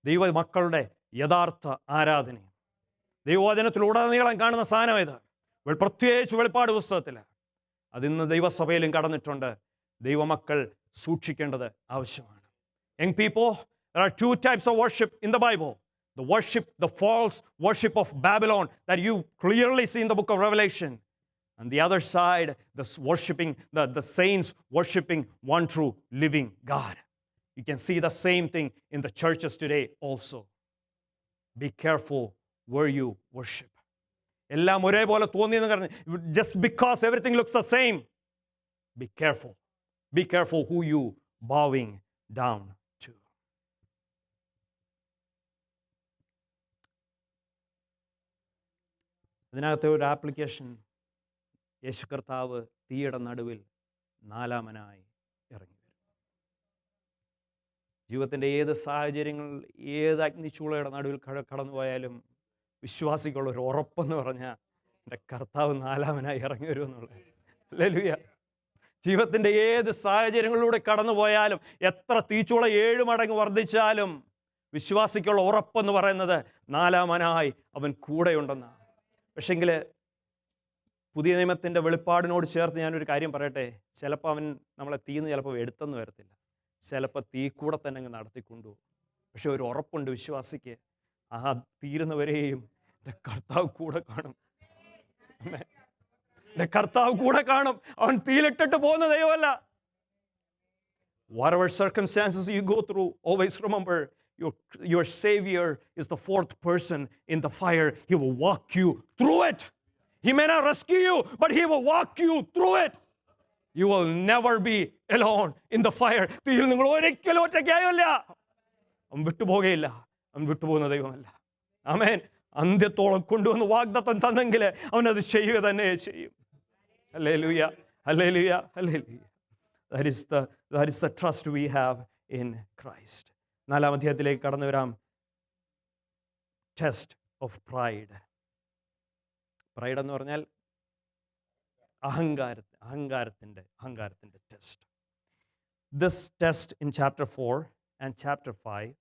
ദൈവമക്കളുടെ യഥാർത്ഥ ആരാധനയും ദൈവവചനത്തിലുടനീളം കാണുന്ന സാധനം ഇത്. പ്രത്യേകിച്ച് വെളിപ്പാട് പുസ്തകത്തിൽ അതിന്ന് ദൈവസഭയിലും കടന്നിട്ടുണ്ട്. ദൈവമക്കൾ സൂക്ഷിക്കേണ്ടത് ആവശ്യമാണ്. Young people, there are two types of worship in the Bible. The worship, the false worship of Babylon that you clearly see in the book of Revelation. On the other side, the saints worshiping one true living God. You can see the same thing in the churches today also. Be careful where you worship. എല്ലാം ഒരേപോലെ തോന്നിയെന്ന് പറഞ്ഞു, just because everything looks the same, be careful. Be careful who you bowing down to. ഇതിനകത്തെ ഒരു application, യേശു കർത്താവ് തീയുടെ നടുവിൽ നാലാമനായി ഇറങ്ങി വരും. ജീവിതത്തിൻ്റെ ഏത് സാഹചര്യങ്ങളിൽ, ഏത് അഗ്നിച്ചൂളയുടെ നടുവിൽ കടന്നു പോയാലും വിശ്വാസിക്കുള്ള ഒരു ഉറപ്പെന്ന് പറഞ്ഞാൽ എൻ്റെ കർത്താവ് നാലാമനായി ഇറങ്ങി വരുമെന്നുള്ളത്. ഹല്ലേലൂയ. ജീവിതത്തിൻ്റെ ഏത് സാഹചര്യങ്ങളിലൂടെ കടന്നു പോയാലും, എത്ര തീച്ചൂള 7 മടങ്ങ് വർദ്ധിച്ചാലും വിശ്വാസിക്കുള്ള ഉറപ്പെന്ന് പറയുന്നത് നാലാമനായി അവൻ കൂടെയുണ്ടെന്നാണ്. പക്ഷെങ്കിൽ പുതിയ നിയമത്തിൻ്റെ വെളിപ്പാടിനോട് ചേർത്ത് ഞാനൊരു കാര്യം പറയട്ടെ. ചിലപ്പോൾ അവൻ നമ്മളെ തീന്ന് ചിലപ്പോൾ എടുത്തെന്ന് വരത്തില്ല, ചിലപ്പോൾ തീ കൂടെ തന്നെ അങ്ങ് നടത്തിക്കൊണ്ടുപോകും. പക്ഷെ ഒരു ഉറപ്പുണ്ട് വിശ്വാസിക്ക്, ആ തീരുന്നവരെയും എൻ്റെ കർത്താവ് കൂടെ കാണും. എൻ്റെ കർത്താവ് കൂടെ കാണും. അവൻ തീയിലിട്ടിട്ട് പോകുന്ന ദൈവമല്ല. Whatever circumstances you go through, always remember your Savior is the 4th person in the fire. He will walk you through it. He may not rescue you, but He will walk you through it. You will never be alone in the fire. തീയിൽ നിങ്ങൾ ഒരിക്കലും ഒറ്റയ്ക്കായില്ല. അവൻ വിട്ടുപോകുകയില്ല. അവൻ വിട്ടുപോകുന്ന ദൈവമല്ല. ആമേൻ. അന്ത്യത്തോളം കൊണ്ടുവന്ന് വാഗ്ദത്തം തന്നെങ്കിൽ അവനത് ചെയ്യുക തന്നെ ചെയ്യും. Hallelujah, hallelujah, hallelujah. That is the trust we have in Christ. 4-ാം അധ്യായത്തിലേക്ക് കടന്നു വരാം. Test of pride. പ്രൈഡ് എന്ന് പറഞ്ഞാൽ അഹങ്കാരത്തിൻ്റെ test. This test in chapter 4 and chapter 5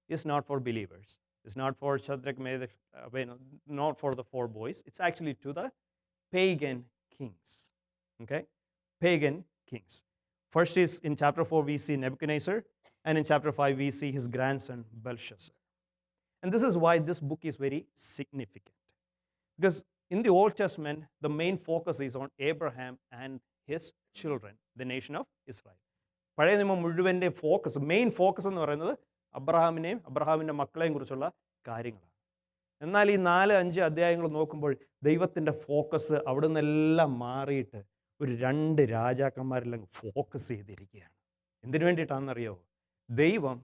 is not for believers. It's not for Shadrach, Meshach, not for the 4 boys. It's actually to the pagan kings. Okay? Pagan kings. First is in chapter 4 we see Nebuchadnezzar, and in chapter 5 we see his grandson Belshazzar. And this is why this book is very significant. Because in the Old Testament, the main focus is on Abraham and his children, the nation of Israel. പഴയ നിയമം മുഴുവൻ്റെ main focus എന്ന് പറയുന്നത് അബ്രഹാമിൻ്റെ മക്കളെയും കുറിച്ചുള്ള കാര്യങ്ങളാണ്. എന്നാൽ ഈ 4-5 അധ്യായങ്ങൾ നോക്കുമ്പോൾ ദൈവത്തിൻ്റെ ഫോക്കസ് അവിടെ നിന്നെല്ലാം മാറിയിട്ട് ഒരു 2 രാജാക്കന്മാരെല്ലാം ഫോക്കസ് ചെയ്തിരിക്കുകയാണ്. എന്തിനു വേണ്ടിയിട്ടാണെന്നറിയോ? ദൈവം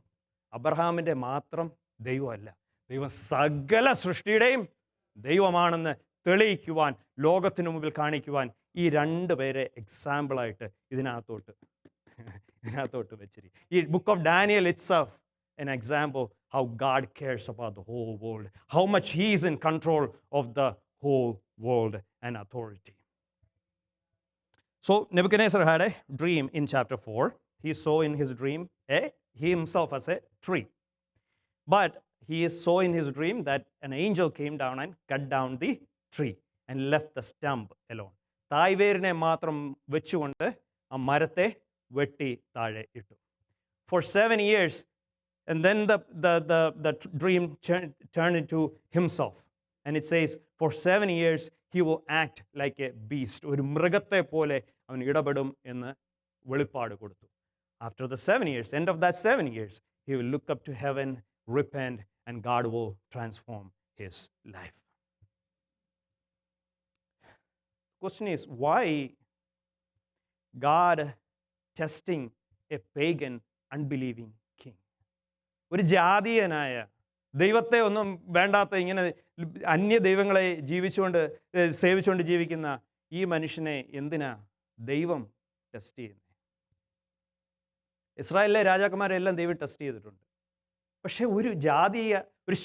അബ്രഹാമിൻ്റെ മാത്രം ദൈവമല്ല, ദൈവം സകല സൃഷ്ടിയുടെയും ദൈവമാണെന്ന് തെളിയിക്കുവാൻ, ലോകത്തിന് മുമ്പിൽ കാണിക്കുവാൻ ഈ 2 പേരെ എക്സാമ്പിളായിട്ട് ഇതിനകത്തോട്ട് വെച്ചിരിക്കും. ഈ book of Daniel itself an example how God cares about the whole world, how much He is in control of the whole world and authority. So Nebuchadnezzar had a dream in chapter 4. He saw in his dream he himself as a tree. But he saw in his dream that an angel came down and cut down the tree and left the stump alone. തായ്വേരിനെ മാത്രം വെച്ചുകൊണ്ട് ആ മരത്തെ വെട്ടി താഴെ ഇട്ടു. For 7 years, and then the dream turned into himself. And it says, for 7 years, he will act like a beast. ഒരു മൃഗത്തെ പോലെ അവൻ ഇടപെടും എന്ന് വെളിപ്പാട് കൊടുത്തു. After the 7 years, end of that 7 years, he will look up to heaven, repent, and God will transform his life. The question is, why God testing a pagan, unbelieving king? ഒരു ജാതീയനായ, ദൈവത്തെ ഒന്നും വേണ്ടാത്ത, ഇങ്ങനെ അന്യ ദൈവങ്ങളെ സേവിച്ചുകൊണ്ട് ജീവിക്കുന്ന ഈ മനുഷ്യനെ എന്തിനാ ദൈവം ടെസ്റ്റ് ചെയ്യുന്നത്? ഇസ്രായേലിലെ രാജാക്കന്മാരെല്ലാം ദൈവം ടെസ്റ്റ് ചെയ്തിട്ടുണ്ട്. പക്ഷേ ഒരു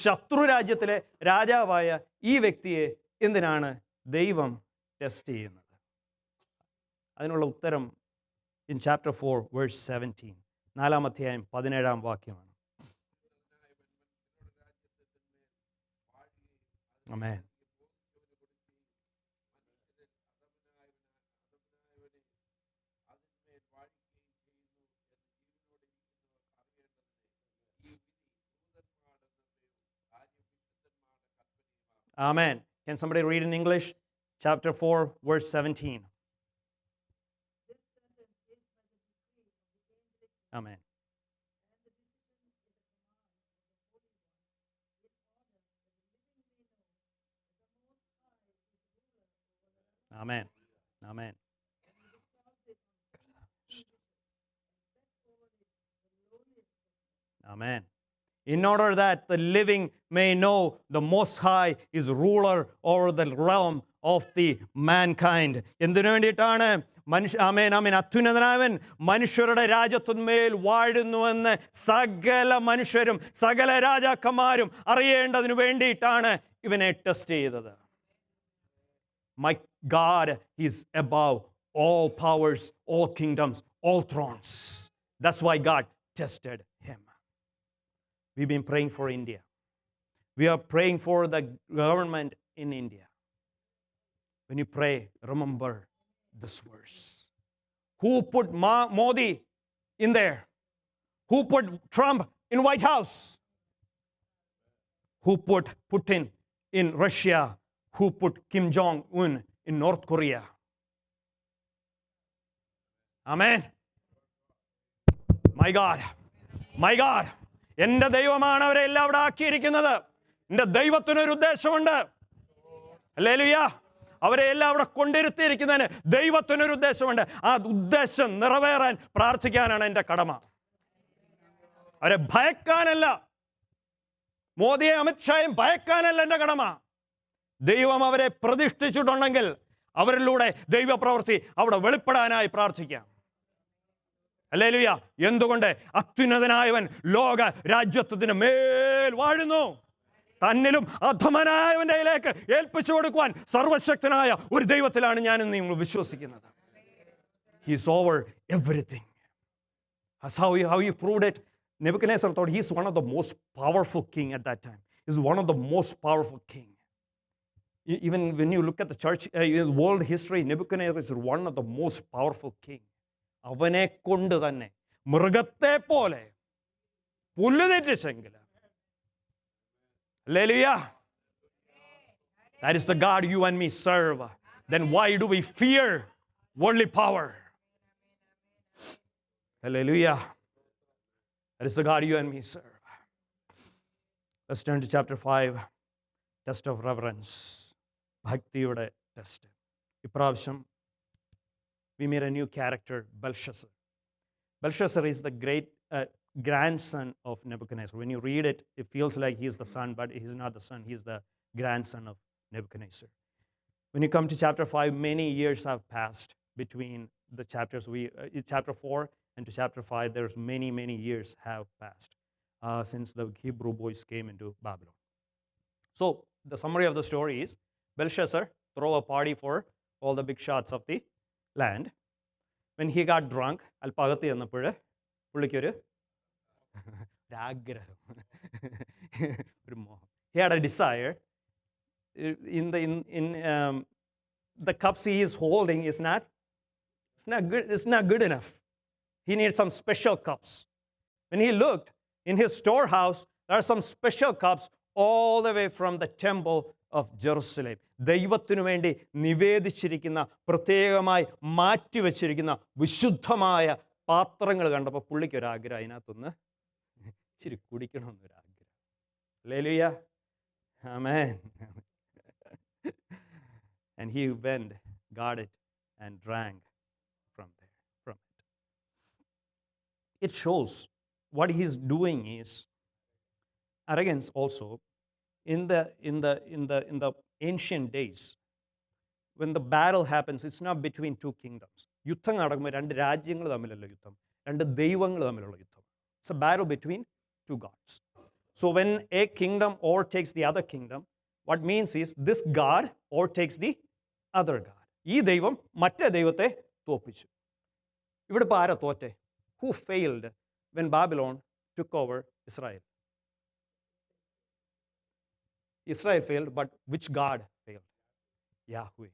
ശത്രു രാജ്യത്തിലെ രാജാവായ ഈ വ്യക്തിയെ എന്തിനാണ് ദൈവം ടെസ്റ്റ് ചെയ്യുന്നത്? അതിനുള്ള ഉത്തരം in chapter 4 verse 17, 4-ാം അധ്യായം 17-ാം വാക്യമാണ്. Amen. Amen. Can somebody read in English? Chapter 4, verse 17. Amen. Amen. Amen. Amen. In order that the living may know the Most High is ruler over the realm of the mankind. എന്തിനു വേണ്ടിയിട്ടാണ് അത്യുന്നതനായവൻ മനുഷ്യരുടെ രാജ്യത്തിന്മേൽ വാഴുന്നുവെന്ന് സകല മനുഷ്യരും സകല രാജാക്കന്മാരും അറിയേണ്ടതിനു വേണ്ടിയിട്ടാണ് ഇവനെ test ചെയ്തത്. My God is above all powers, all kingdoms, all thrones. That's why God tested him. We've been praying for India. We are praying for the government in India. When you pray, remember this verse. Who put Modi in there? Who put Trump in White House? Who put Putin in Russia? Who put Kim Jong-un in North Korea? Amen. My God. My God. എൻ്റെ ദൈവമാണ് അവരെ എല്ലാം അവിടെ ആക്കിയിരിക്കുന്നത്. എൻ്റെ ദൈവത്തിനൊരു ഉദ്ദേശമുണ്ട്. Hallelujah. അവരെ എല്ലാം അവിടെ കൊണ്ടിരുത്തിയിരിക്കുന്നതിന് ദൈവത്തിനൊരു ഉദ്ദേശമുണ്ട്. ആ ഉദ്ദേശം നിറവേറാൻ പ്രാർത്ഥിക്കാനാണ് എൻ്റെ കടമ. അവരെ ഭയക്കാനല്ല, മോദിയെ അമിത്ഷായും ഭയക്കാനല്ല എൻ്റെ കടമ. ദൈവം അവരെ പ്രതിഷ്ഠിച്ചിട്ടുണ്ടെങ്കിൽ അവരിലൂടെ ദൈവപ്രവൃത്തി അവിടെ വെളിപ്പെടാനായി പ്രാർത്ഥിക്കാം. ഹല്ലേലൂയ. എന്തുകൊണ്ട്? അത്യുന്നതനായവൻ ലോക രാജ്യത്വത്തിന് മേൽ വാഴുന്നു. തന്നിലും അധമനായവൻ്റെ കയ്യിലേക്ക് ഏൽപ്പിച്ചു കൊടുക്കുവാൻ സർവശക്തനായ ഒരു ദൈവത്തിലാണ് ഞാനും നിങ്ങൾ വിശ്വസിക്കുന്നത്. He is over everything. That's how he proved it. Nebuchadnezzar thought he is one of the most powerful king at that time. He is one of the most powerful king. Even when you look at the church, world history, Nebuchadnezzar is one of the most powerful king. അവനെ കൊണ്ട് തന്നെ മൃഗത്തെ പോലെ പുല്ല് തെറ്റിച്ചെങ്കിൽ, hallelujah, that is the God you and me serve. Then why do we fear worldly power? Hallelujah. That is the God you and me serve. Let's turn to chapter 5, test of reverence. ഭക്തിയുടെ test. ഇപ്രാവശ്യം we meet a new character, Belshazzar. Belshazzar is the great grandson of Nebuchadnezzar. When you read it, it feels like he's the son, but he's not the son. He's the grandson of Nebuchadnezzar. When you come to chapter 5, many years have passed between the chapters. Chapter 4 and to chapter 5, there's many, many years have passed since the Hebrew boys came into Babylon. So the summary of the story is Belshazzar throw a party for all the big shots of the land. When he got drunk, അല്പകത്ത് ചെന്നപ്പോൾ പുള്ളിക്കൊരു ആഗ്രഹം, ഒരു മോഹം. He had a desire. The cups he is holding is not good. It's not good enough. He needs some special cups. When he looked in his storehouse, there are some special cups all the way from the temple of Jerusalem. ദൈവത്തിനു വേണ്ടി നിവേദിച്ചിരിക്കുന്ന, പ്രത്യേകമായി മാറ്റിവെച്ചിരിക്കുന്ന വിശുദ്ധമായ പാത്രങ്ങൾ കണ്ടപ്പോൾ പുള്ളിക്കൊരാഗ്രഹം, അതിനകത്തൊന്ന് ഇച്ചിരി കുടിക്കണമെന്നൊരാഗ്രഹം. Hallelujah, amen. And he went, got it, and drank from it. It shows what he's doing is arrogance also. In the ancient days, when the battle happens, it's not between two kingdoms. യുദ്ധം നടക്കുമ്പോൾ രണ്ട് രാജ്യങ്ങൾ തമ്മിലല്ല യുദ്ധം, രണ്ട് ദൈവങ്ങൾ തമ്മിലുള്ള യുദ്ധം. It's a battle between two gods. So when a kingdom overtakes the other kingdom, what means is this God overtakes the other God. ഈ ദൈവം മറ്റേ ദൈവത്തെ തോപ്പിച്ചു. ഇവിടെ ഇപ്പോൾ ആരാ തോറ്റെ? Who failed when Babylon took over Israel? Israel failed, but which God failed? Yahweh,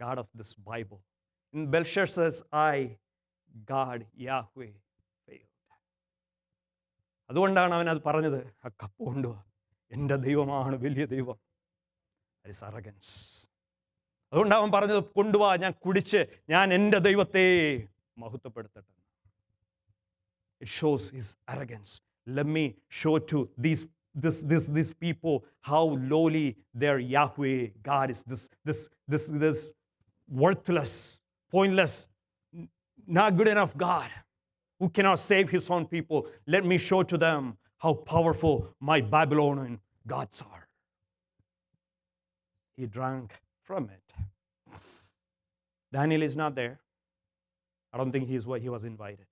God of this Bible. In Belshazzar's eye, God, Yahweh, failed. അതുകൊണ്ടാണ് അവൻ അത് പറഞ്ഞത്, ആ കപ്പ് കൊണ്ടുവാ, എൻ്റെ ദൈവമാണ് വലിയ ദൈവം. That is arrogance. അതുകൊണ്ട് അവൻ പറഞ്ഞത്, കൊണ്ടുവാ, ഞാൻ കുടിച്ച് ഞാൻ എൻ്റെ ദൈവത്തെ മഹത്വപ്പെടുത്തട്ടെ. It shows his arrogance. Let me show to these people how lowly their Yahweh God is. This worthless, pointless, not good enough God who cannot save his own people. Let me show to them how powerful my Babylonian gods are. He drank from it. Daniel is not there. I don't think he was invited.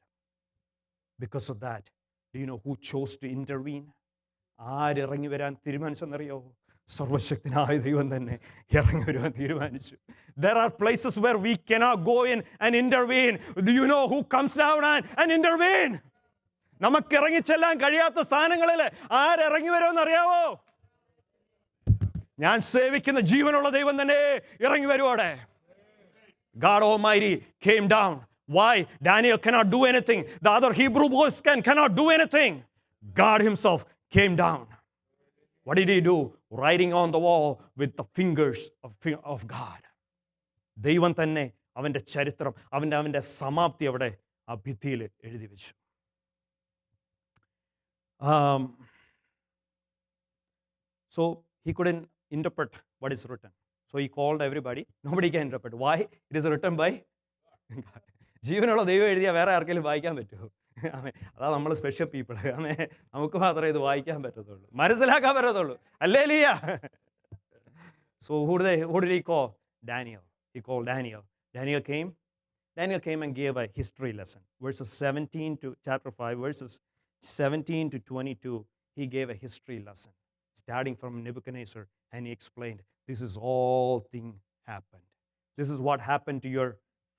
Because of that, do you know who chose to intervene? ആരിറങ്ങി വരാൻ തീരുമാനിച്ചെന്നറിയോ? സർവശക്തനായ ദൈവം തന്നെ ഇറങ്ങി വരുവാൻ തീരുമാനിച്ചു. There are places where we cannot go in and intervene. Do you know who comes down and intervene? നമുക്ക് ഇറങ്ങിച്ചെല്ലാൻ കഴിയാത്ത സ്ഥാനങ്ങളിൽ ആരിറങ്ങി വരുമെന്ന് അറിയാവോ? ഞാൻ സേവിക്കുന്ന ജീവനുള്ള ദൈവം തന്നെ ഇറങ്ങി വരുവോടെ. God Almighty came down. Why? Daniel cannot do anything. The other Hebrew boys cannot do anything. God himself came down. What did he do? Writing on the wall with the fingers of God. ദൈവം തന്നെ അവൻ്റെ ചരിത്രം, അവൻ്റെ സമാപ്തി അവിടെ ആ ഭിത്തിയിൽ എഴുതി വെച്ചു. So he couldn't interpret what is written. So he called everybody. Nobody can interpret. Why? It is written by God. ജീവനുള്ള ദൈവം എഴുതിയാൽ വേറെ ആർക്കെങ്കിലും വായിക്കാൻ പറ്റുമോ? അതാ നമ്മൾ സ്പെഷ്യൽ പീപ്പിൾ. നമുക്ക് മാത്രമേ ഇത് വായിക്കാൻ പറ്റത്തുള്ളൂ, മനസ്സിലാക്കാൻ പറ്റത്തുള്ളൂ. Hallelujah. So who did he call? Daniel. He called Daniel. Daniel came and gave a history lesson. Verses 17 to chapter 5, verses 17 to 22, he gave a history lesson, starting from Nebuchadnezzar, and he explained, this is all thing happened. This is what happened to your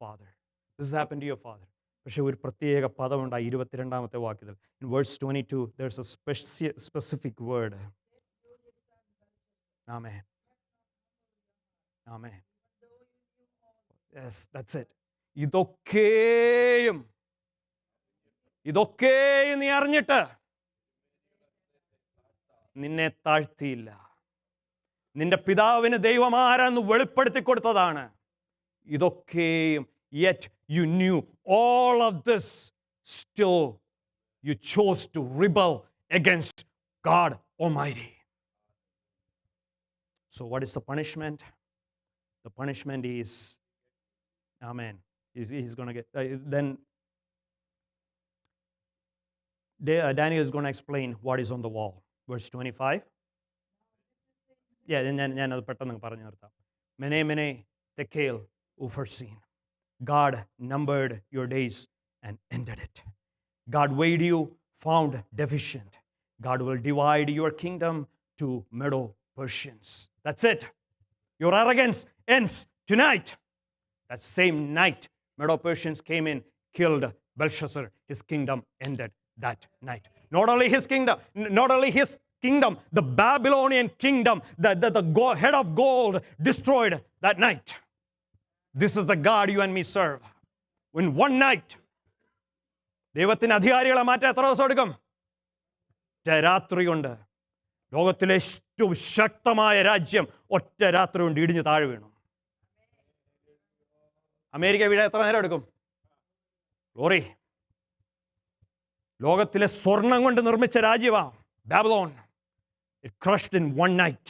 father. This has happened to your father. പക്ഷേ ഒരു പ്രത്യേക പദമുണ്ടായി 22ാമത്തെ വാക്യത്തിൽ. In verse 22, there's a specific word. Amen. Amen. Yes, that's it. ഇതൊക്കെയും നീ അറിഞ്ഞിട്ട് നിന്നെ താഴ്ത്തിയില്ല. നിന്റെ പിതാവിന് ദൈവം ആരാന്ന് വെളിപ്പെടുത്തി കൊടുത്തതാണ്. ഇതൊക്കെയും, yet you knew all of this, still you chose to rebel against God Almighty. So what is the punishment? The punishment is Amen. He's going to get, then Daniel is going to explain what is on the wall. Verse 25. Yeah, ഞാനത് പെട്ടെന്ന് പറഞ്ഞു നിർത്താം. Mene, mene, tekel, ufarsin. God numbered your days and ended it. God weighed you, found deficient. God will divide your kingdom to Medo-Persians. That's it. Your arrogance ends tonight. That same night, Medo-Persians came in, killed Belshazzar. His kingdom ended that night. Not only his kingdom, the Babylonian kingdom, the head of gold destroyed that night. This is the God you and me serve. In one night, ദൈവത്തിന് അധികാരികളെ മാറ്റാൻ എത്ര ദിവസം എടുക്കും? ഒറ്റ രാത്രി കൊണ്ട് ലോകത്തിലെ ഏറ്റവും ശക്തമായ രാജ്യം ഒറ്റ രാത്രി കൊണ്ട് ഇടിഞ്ഞ് താഴെ വീണു. അമേരിക്ക വീഴാൻ എത്ര നേരം എടുക്കും? ഗ്ലോറി. ലോകത്തിലെ സ്വർണം കൊണ്ട് നിർമ്മിച്ച രാജ്യമാണ് Babylon. It crushed in one night.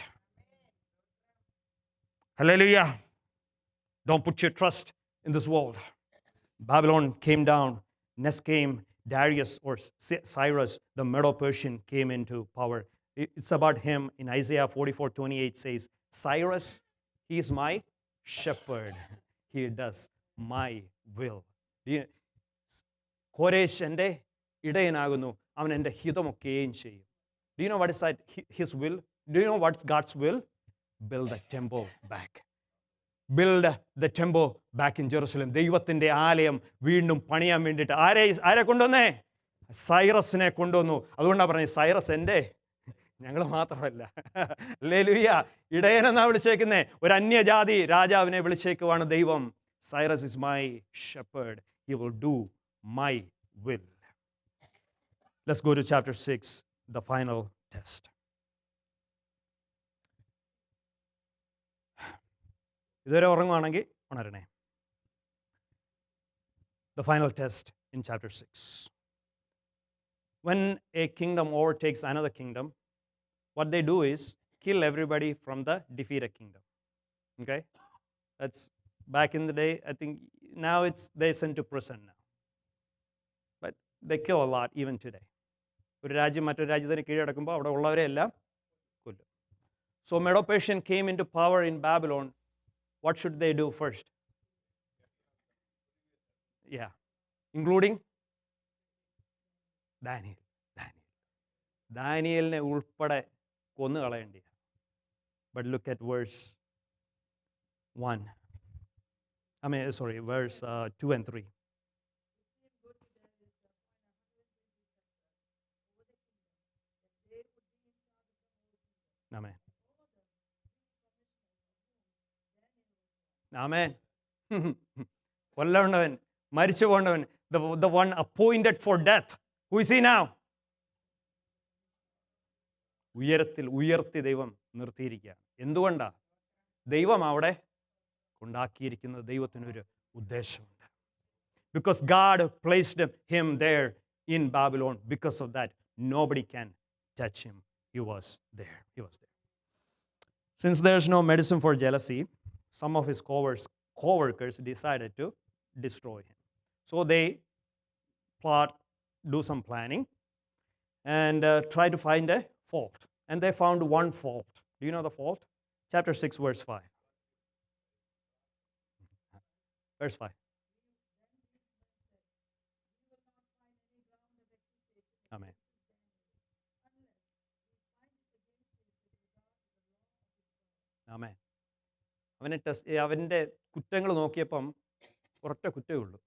Hallelujah. Don't put your trust in this world. Babylon came down. Next came Darius or Cyrus, the Medo-Persian, came into power. It's about him. In Isaiah 44:28 says, Cyrus, he is my shepherd. He does my will. കോരേശ് എൻ്റെ ഇടയനാകുന്നു, അവൻ എൻ്റെ ഹിതമൊക്കെയും ചെയ്യും. Do you know what is that? His will? Do you know what's God's will? Build the temple back. Build the temple back in Jerusalem. ദൈവത്തിൻ്റെ ആലയം വീണ്ടും പണിയാൻ വേണ്ടിയിട്ട് ആരെ കൊണ്ടുവന്നേ? സൈറസിനെ കൊണ്ടുവന്നു. അതുകൊണ്ടാണ് പറഞ്ഞത് സൈറസ് എൻ്റെ, ഞങ്ങൾ മാത്രമല്ല. ഹല്ലേലൂയ. ഇടയനെന്നാ വിളിച്ചേക്കുന്നേ. ഒരു അന്യജാതി രാജാവിനെ വിളിച്ചേക്കുവാണ് ദൈവം. Cyrus is my shepherd. He will do my will. Let's go to chapter 6, the final test. ഇതുവരെ ഉറങ്ങുവാണെങ്കിൽ ഉണരണേ. The final test in chapter 6. When a kingdom overtakes another kingdom, what they do is kill everybody from the defeated kingdom. Okay? That's back in the day. I think now they sent to prison now. But they kill a lot even today. ഒരു രാജ്യം മറ്റൊരു രാജ്യത്തിന് കീഴടക്കുമ്പോൾ അവിടെ ഉള്ളവരെ എല്ലാം കൊല്ലും. So Medo-Persian came into power in Babylon. What should they do first? Yeah, including ദാനിയേലിനെ ഉൾപ്പെടെ കൊന്നു കളയേണ്ടി. But look at verse 1. Verse 2 and 3. Amen. Amen. കൊല്ലവണ്ടവൻ, മരിച്ചു പോകേണ്ടവൻ, the one appointed for death. Who is he now? ഉയർത്തി ദൈവം നിർത്തിയിരിക്കുക. എന്തുകൊണ്ടാ? ദൈവം അവിടെ ഉണ്ടാക്കിയിരിക്കുന്നത് ദൈവത്തിനൊരു ഉദ്ദേശമുണ്ട്. Because God placed him there in Babylon. Because of that, nobody can touch him. He was there. Since there's no medicine for jealousy, some of his co-workers decided to destroy him. So they do some planning and try to find a fault. And they found one fault. Do you know the fault? Chapter 6, verse 5. Verse 5. Amen. Amen. അവൻ്റെ കുറ്റങ്ങൾ നോക്കിയപ്പം ഒരൊറ്റ കുറ്റമേ ഉള്ളൂ.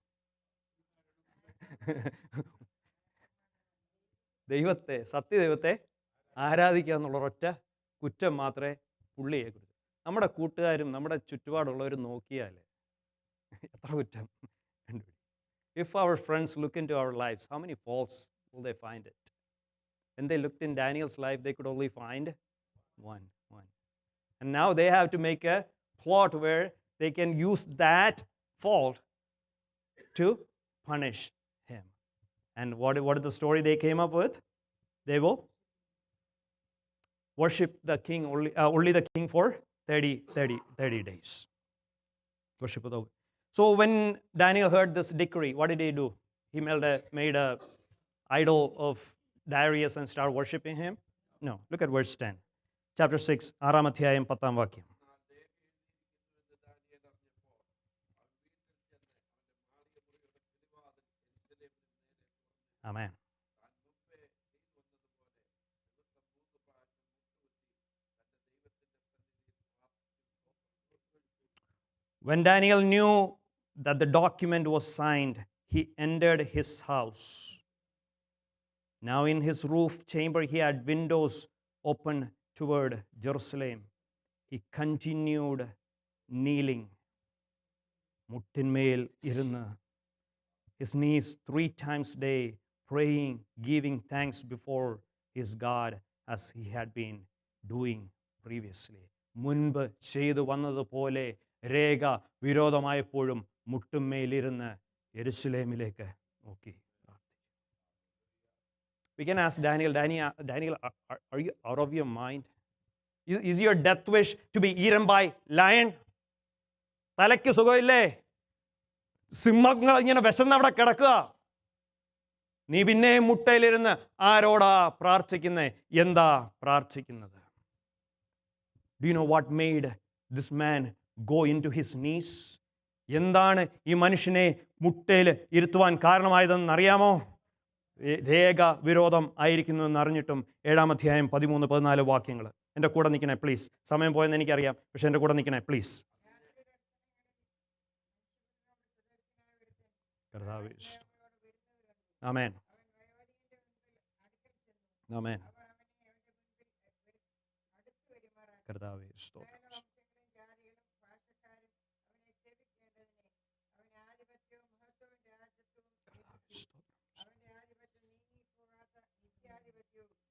സത്യദൈവത്തെ ആരാധിക്കുക എന്നുള്ള ഒരൊറ്റ കുറ്റം മാത്രമേ പുള്ളിയെ കുറിച്ച്. നമ്മുടെ കൂട്ടുകാരും നമ്മുടെ ചുറ്റുപാടുള്ളവരും നോക്കിയാൽ എത്ര കുറ്റം കണ്ടുപിടിക്കും. If our friends look into our lives, how many faults will they find it? When they looked in Daniel's life, they could only find one. And now they have to make a plot where they can use that fault to punish him. And what is the story they came up with? They will worship the king only the king for 30 days. Worship the. So when Daniel heard this decree, what did he do? He made a idol of Darius and started worshiping him? No. Look at verse 10. Chapter 6, 6 അധ്യായം 10 വാക്യം. Amen. When Daniel knew that the document was signed, he entered his house. Now in his roof chamber he had windows open toward Jerusalem. He continued kneeling. മുട്ടിന്മേൽ ഇരുന്ന് his knees 3 times a day, praying, giving thanks before his God as he had been doing previously. മുൻപ് ചെയ്തു വന്നതുപോലെ രേഖ വിരോധമായപ്പോഴും മുട്ടുമേലിരുന്ന് യെരുശലേമിലേക്ക് നോക്കി. We can ask Daniel, are you out of your mind? Is your death wish to be eaten by lion? തലയ്ക്ക് സുഖമില്ലേ? സിംഹങ്ങൾ ഇങ്ങനെ വിശന്നവിടെ കിടക്കുക. നീ പിന്നെ മുട്ടയിലിരുന്ന് ആരോടാ പ്രാർത്ഥിക്കുന്നത്? എന്താ പ്രാർത്ഥിക്കുന്നത്? Do you know what made this man go into his knees? എന്താണ് ഈ മനുഷ്യനെ മുട്ടയിൽ ഇരുത്തുവാൻ കാരണമായതെന്ന് അറിയാമോ? രേഖ വിരോധം ആയിരിക്കുന്നു എന്നറിഞ്ഞിട്ടും 7 അധ്യായം 13, 14 വാക്യങ്ങൾ. എൻ്റെ കൂടെ നിൽക്കണേ പ്ലീസ്. സമയം പോയെന്ന് എനിക്കറിയാം, പക്ഷെ എൻ്റെ കൂടെ നിൽക്കണേ പ്ലീസ്. കർത്താവേ ആമേൻ, ആമേൻ. കർത്താവേ സ്തോത്രം.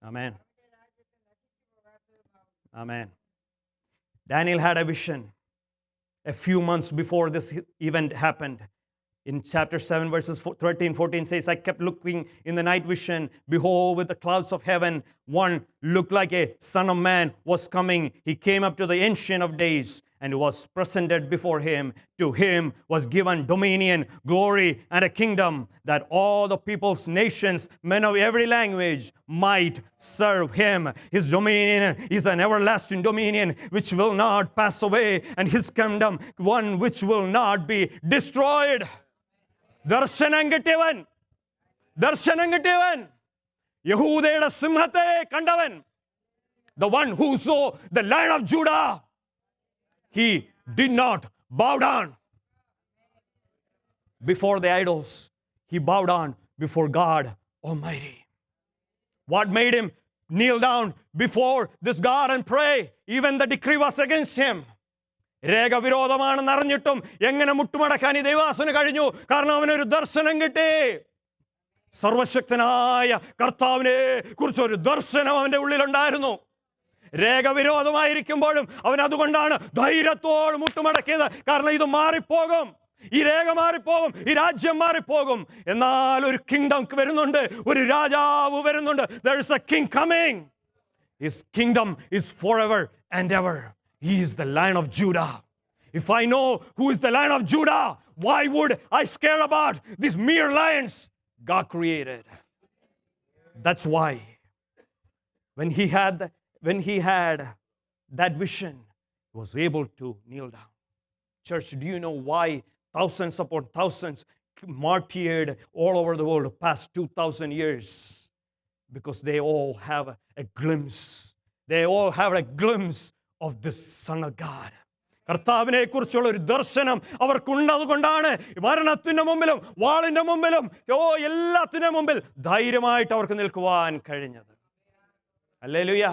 Amen. Amen. Daniel had a vision a few months before this event happened. In chapter 7, verses 13, 14 says, I kept looking in the night vision. Behold, with the clouds of heaven, one looked like a son of man was coming. He came up to the Ancient of Days and was presented before him. To him was given dominion, glory, and a kingdom, that all the peoples, nations, men of every language might serve him. His dominion is an everlasting dominion which will not pass away, and his kingdom one which will not be destroyed. ദർശനം കിട്ടിയവൻ, ദർശനം കിട്ടിയവൻ, യഹൂദയുടെ സിംഹത്തെ കണ്ടവൻ, the one who saw the Lion of Judah, he did not bow down before the idols. He bowed down before God Almighty. What made him kneel down before this God and pray? Even the decree was against him. രേഖ വിരോധമാണെന്ന് അറിഞ്ഞിട്ടും എങ്ങനെ മുട്ടുമടക്കാൻ ഈ ദൈവാസന് കഴിഞ്ഞു? കാരണം അവനൊരു ദർശനം കിട്ടി. സർവശക്തനായ കർത്താവിനെ കുറിച്ചൊരു ദർശനം അവൻ്റെ ഉള്ളിലുണ്ടായിരുന്നു. രേഖ വിരോധമായിരിക്കുമ്പോഴും അവൻ അതുകൊണ്ടാണ് ധൈര്യത്തോട് മുട്ടുമടക്കിയത്. കാരണം ഇത് മാറിപ്പോകും, ഈ രേഖ മാറിപ്പോകും, ഈ രാജ്യം മാറിപ്പോകും. എന്നാൽ ഒരു കിങ്ഡം വരുന്നുണ്ട്, ഒരു രാജാവ് വരുന്നുണ്ട്. There is a king coming. His kingdom is forever and ever. He is the Lion of Judah. If I know who is the Lion of Judah, why would I scare about these mere lions God created? That's why when he had that vision, he was able to kneel down. Church, do you know why thousands upon thousands martyred all over the world past 2,000 years? Because they all have a glimpse. They all have a glimpse of this Son of God. കർത്താവിനെ കുറിച്ചുള്ള ഒരു ദർശനം അവർക്കുണ്ടതുകൊണ്ടാണ് മരണത്തിന് മുമ്പിലും വാളിന്റെ മുമ്പിലും എല്ലാത്തിനു മുമ്പിൽ ധൈര്യമായിട്ട് അവർക്ക് നിൽക്കുവാൻ കഴിഞ്ഞത്. ഹല്ലേലൂയ.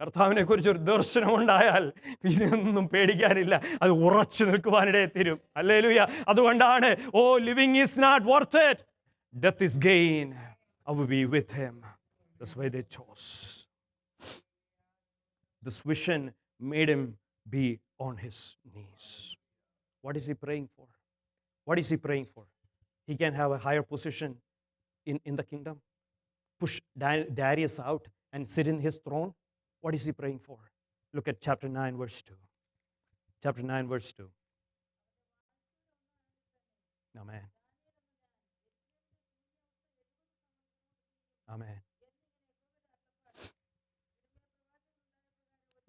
കർത്താവിനെ കുറിച്ചൊരു ദർശനം ഉണ്ടായാൽ പിന്നെ ഒന്നും പേടിക്കാനില്ല, അത് ഉറച്ചു നിൽക്കുവാനിടയെ തീരും. ഹല്ലേലൂയ. അതുകൊണ്ടാണ് living is not worth it, death is gain, I will be with him. That's why they chose. This vision made him be on his knees. What is he praying for? What is he praying for? He can have a higher position in the kingdom, push Darius out and sit in his throne. What is he praying for? Look at chapter 9, verse 2. Chapter 9, verse 2. Amen. Amen.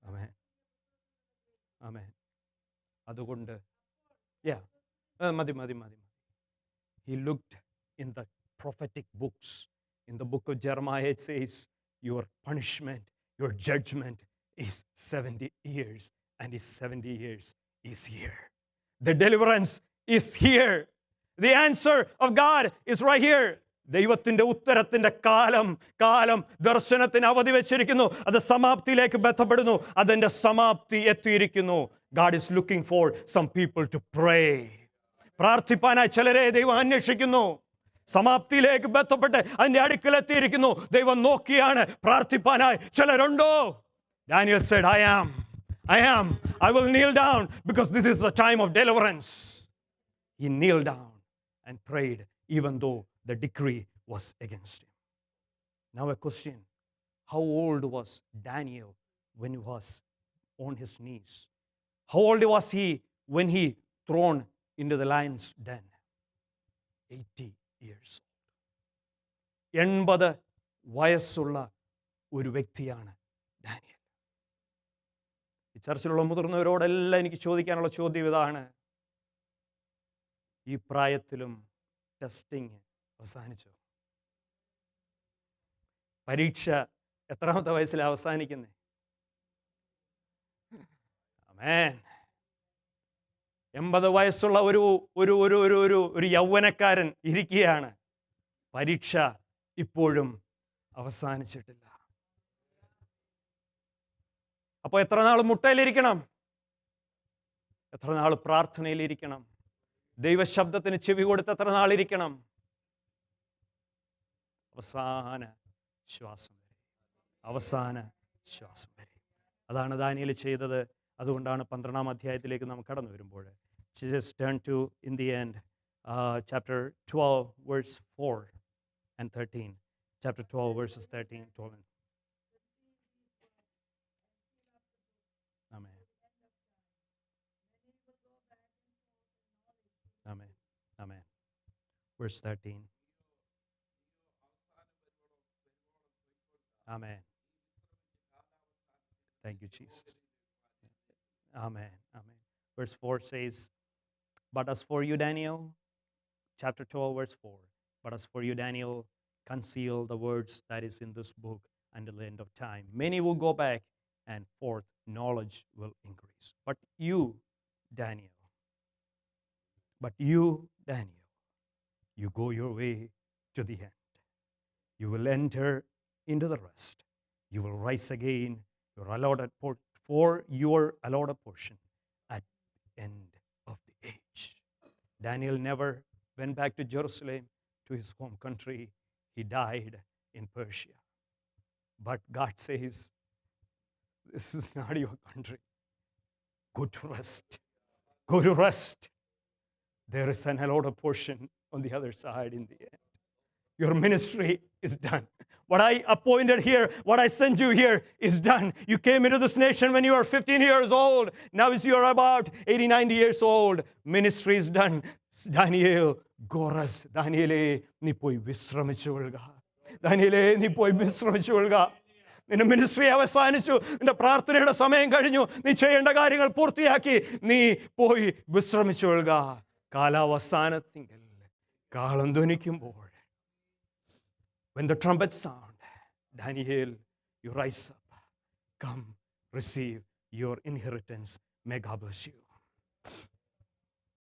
Amen. Amen. അതുകൊണ്ട് മതി. He looked in the prophetic books. In the book of Jeremiah, it says, your punishment, your judgment is 70 years, and his 70 years is here. The deliverance is here. The answer of God is right here. ദൈവത്തിൻ്റെ ഉത്തരത്തിൻ്റെ കാലം ദർശനത്തിന് അവധി വെച്ചിരിക്കുന്നു. അത് സമാപ്തിയിലേക്ക് ബന്ധപ്പെടുന്നു. അതിൻ്റെ സമാപ്തി എത്തിയിരിക്കുന്നു. God is looking for some people to pray. പ്രാർത്ഥിപ്പാനായി ചിലരെ ദൈവം അന്വേഷിക്കുന്നു. സമാപ്തിയിലേക്ക് ബന്ധപ്പെട്ട് അതിൻ്റെ അടുക്കലെത്തിയിരിക്കുന്നു. ദൈവം നോക്കിയാണ് പ്രാർത്ഥിപ്പാനായി ചിലരുണ്ടോ? Daniel said, I am. I will kneel down because this is the time of deliverance. He kneeled down and prayed even though the decree was against him. Now a question. How old was Daniel when he was on his knees? How old was he when he thrown into the lion's den? 80 years old. 80 വയസ്സുള്ള ഒരു വ്യക്തിയാണ് Daniel. ഈ ചർച്ചിലുള്ള മുതിർന്നവരോടെല്ലാം എനിക്ക് ചോദിക്കാനുള്ള ചോദ്യം ഇതാണ്: ഈ പ്രായത്തിലും ടെസ്റ്റിംഗ് അവസാനിച്ചു? പരീക്ഷ എത്രാമത്തെ വയസ്സിലാണ് അവസാനിക്കുന്നത്? ആമേൻ. 80 വയസ്സുള്ള ഒരു യൗവനക്കാരൻ ഇരിക്കുകയാണ്. പരീക്ഷ ഇപ്പോഴും അവസാനിച്ചിട്ടില്ല. അപ്പോൾ എത്ര നാൾ മുട്ടയിലിരിക്കണം? എത്ര നാൾ പ്രാർത്ഥനയിലിരിക്കണം? ദൈവശബ്ദത്തിന് ചെവി കൊടുത്ത് എത്ര നാളിരിക്കണം? അവസാന ശ്വാസം വരെ. അതാണ് ദാനിയേൽ ചെയ്തത്. അതുകൊണ്ടാണ് 12-ാം അധ്യായത്തിലേക്ക് നാം കടന്നു വരുമ്പോൾ, just turn to in the end chapter 12 verse 4 and 13. Chapter 12 verses 13, 12. Amen. Amen. Amen. Verse 13. Amen. Thank you, Jesus. Amen. Amen. Verse 4 says, but as for you, Daniel, chapter 12, verse 4, but as for you, Daniel, conceal the words that is in this book until the end of time. Many will go back, and forth knowledge will increase. But you, Daniel, you go your way to the end. You will enter into the rest. You will rise again, your allotted for your allotted portion at the end of the age. Daniel never went back to Jerusalem, to his home country. He died in Persia. But God says, this is not your country. Go to rest. Go to rest. There is an allotted portion on the other side in the end. Your ministry is done. What I appointed here, what I sent you here is done. You came into this nation when you were 15 years old. Now you are about 80, 90 years old. Ministry is done. Daniel, go rest. Daniele, നീ പോയി വിശ്രമിച്ചു കൊള്ളുക. Daniele, നീ പോയി വിശ്രമിച്ചു കൊള്ളുക. നിന്റെ ministry അവസാനിച്ചു. നിന്റെ പ്രാർത്ഥനയുടെ സമയം കഴിഞ്ഞു. നീ ചെയ്യേണ്ട കാര്യങ്ങൾ പൂർത്തിയാക്കി. നീ പോയി വിശ്രമിച്ചു കൊള്ളുക. കാലാവസാനത്തിങ്കൽ കാളം ധ്വനിക്കുമ്പോൾ, when the trumpets sound, Daniel, you rise up. Come, receive your inheritance. May God bless you.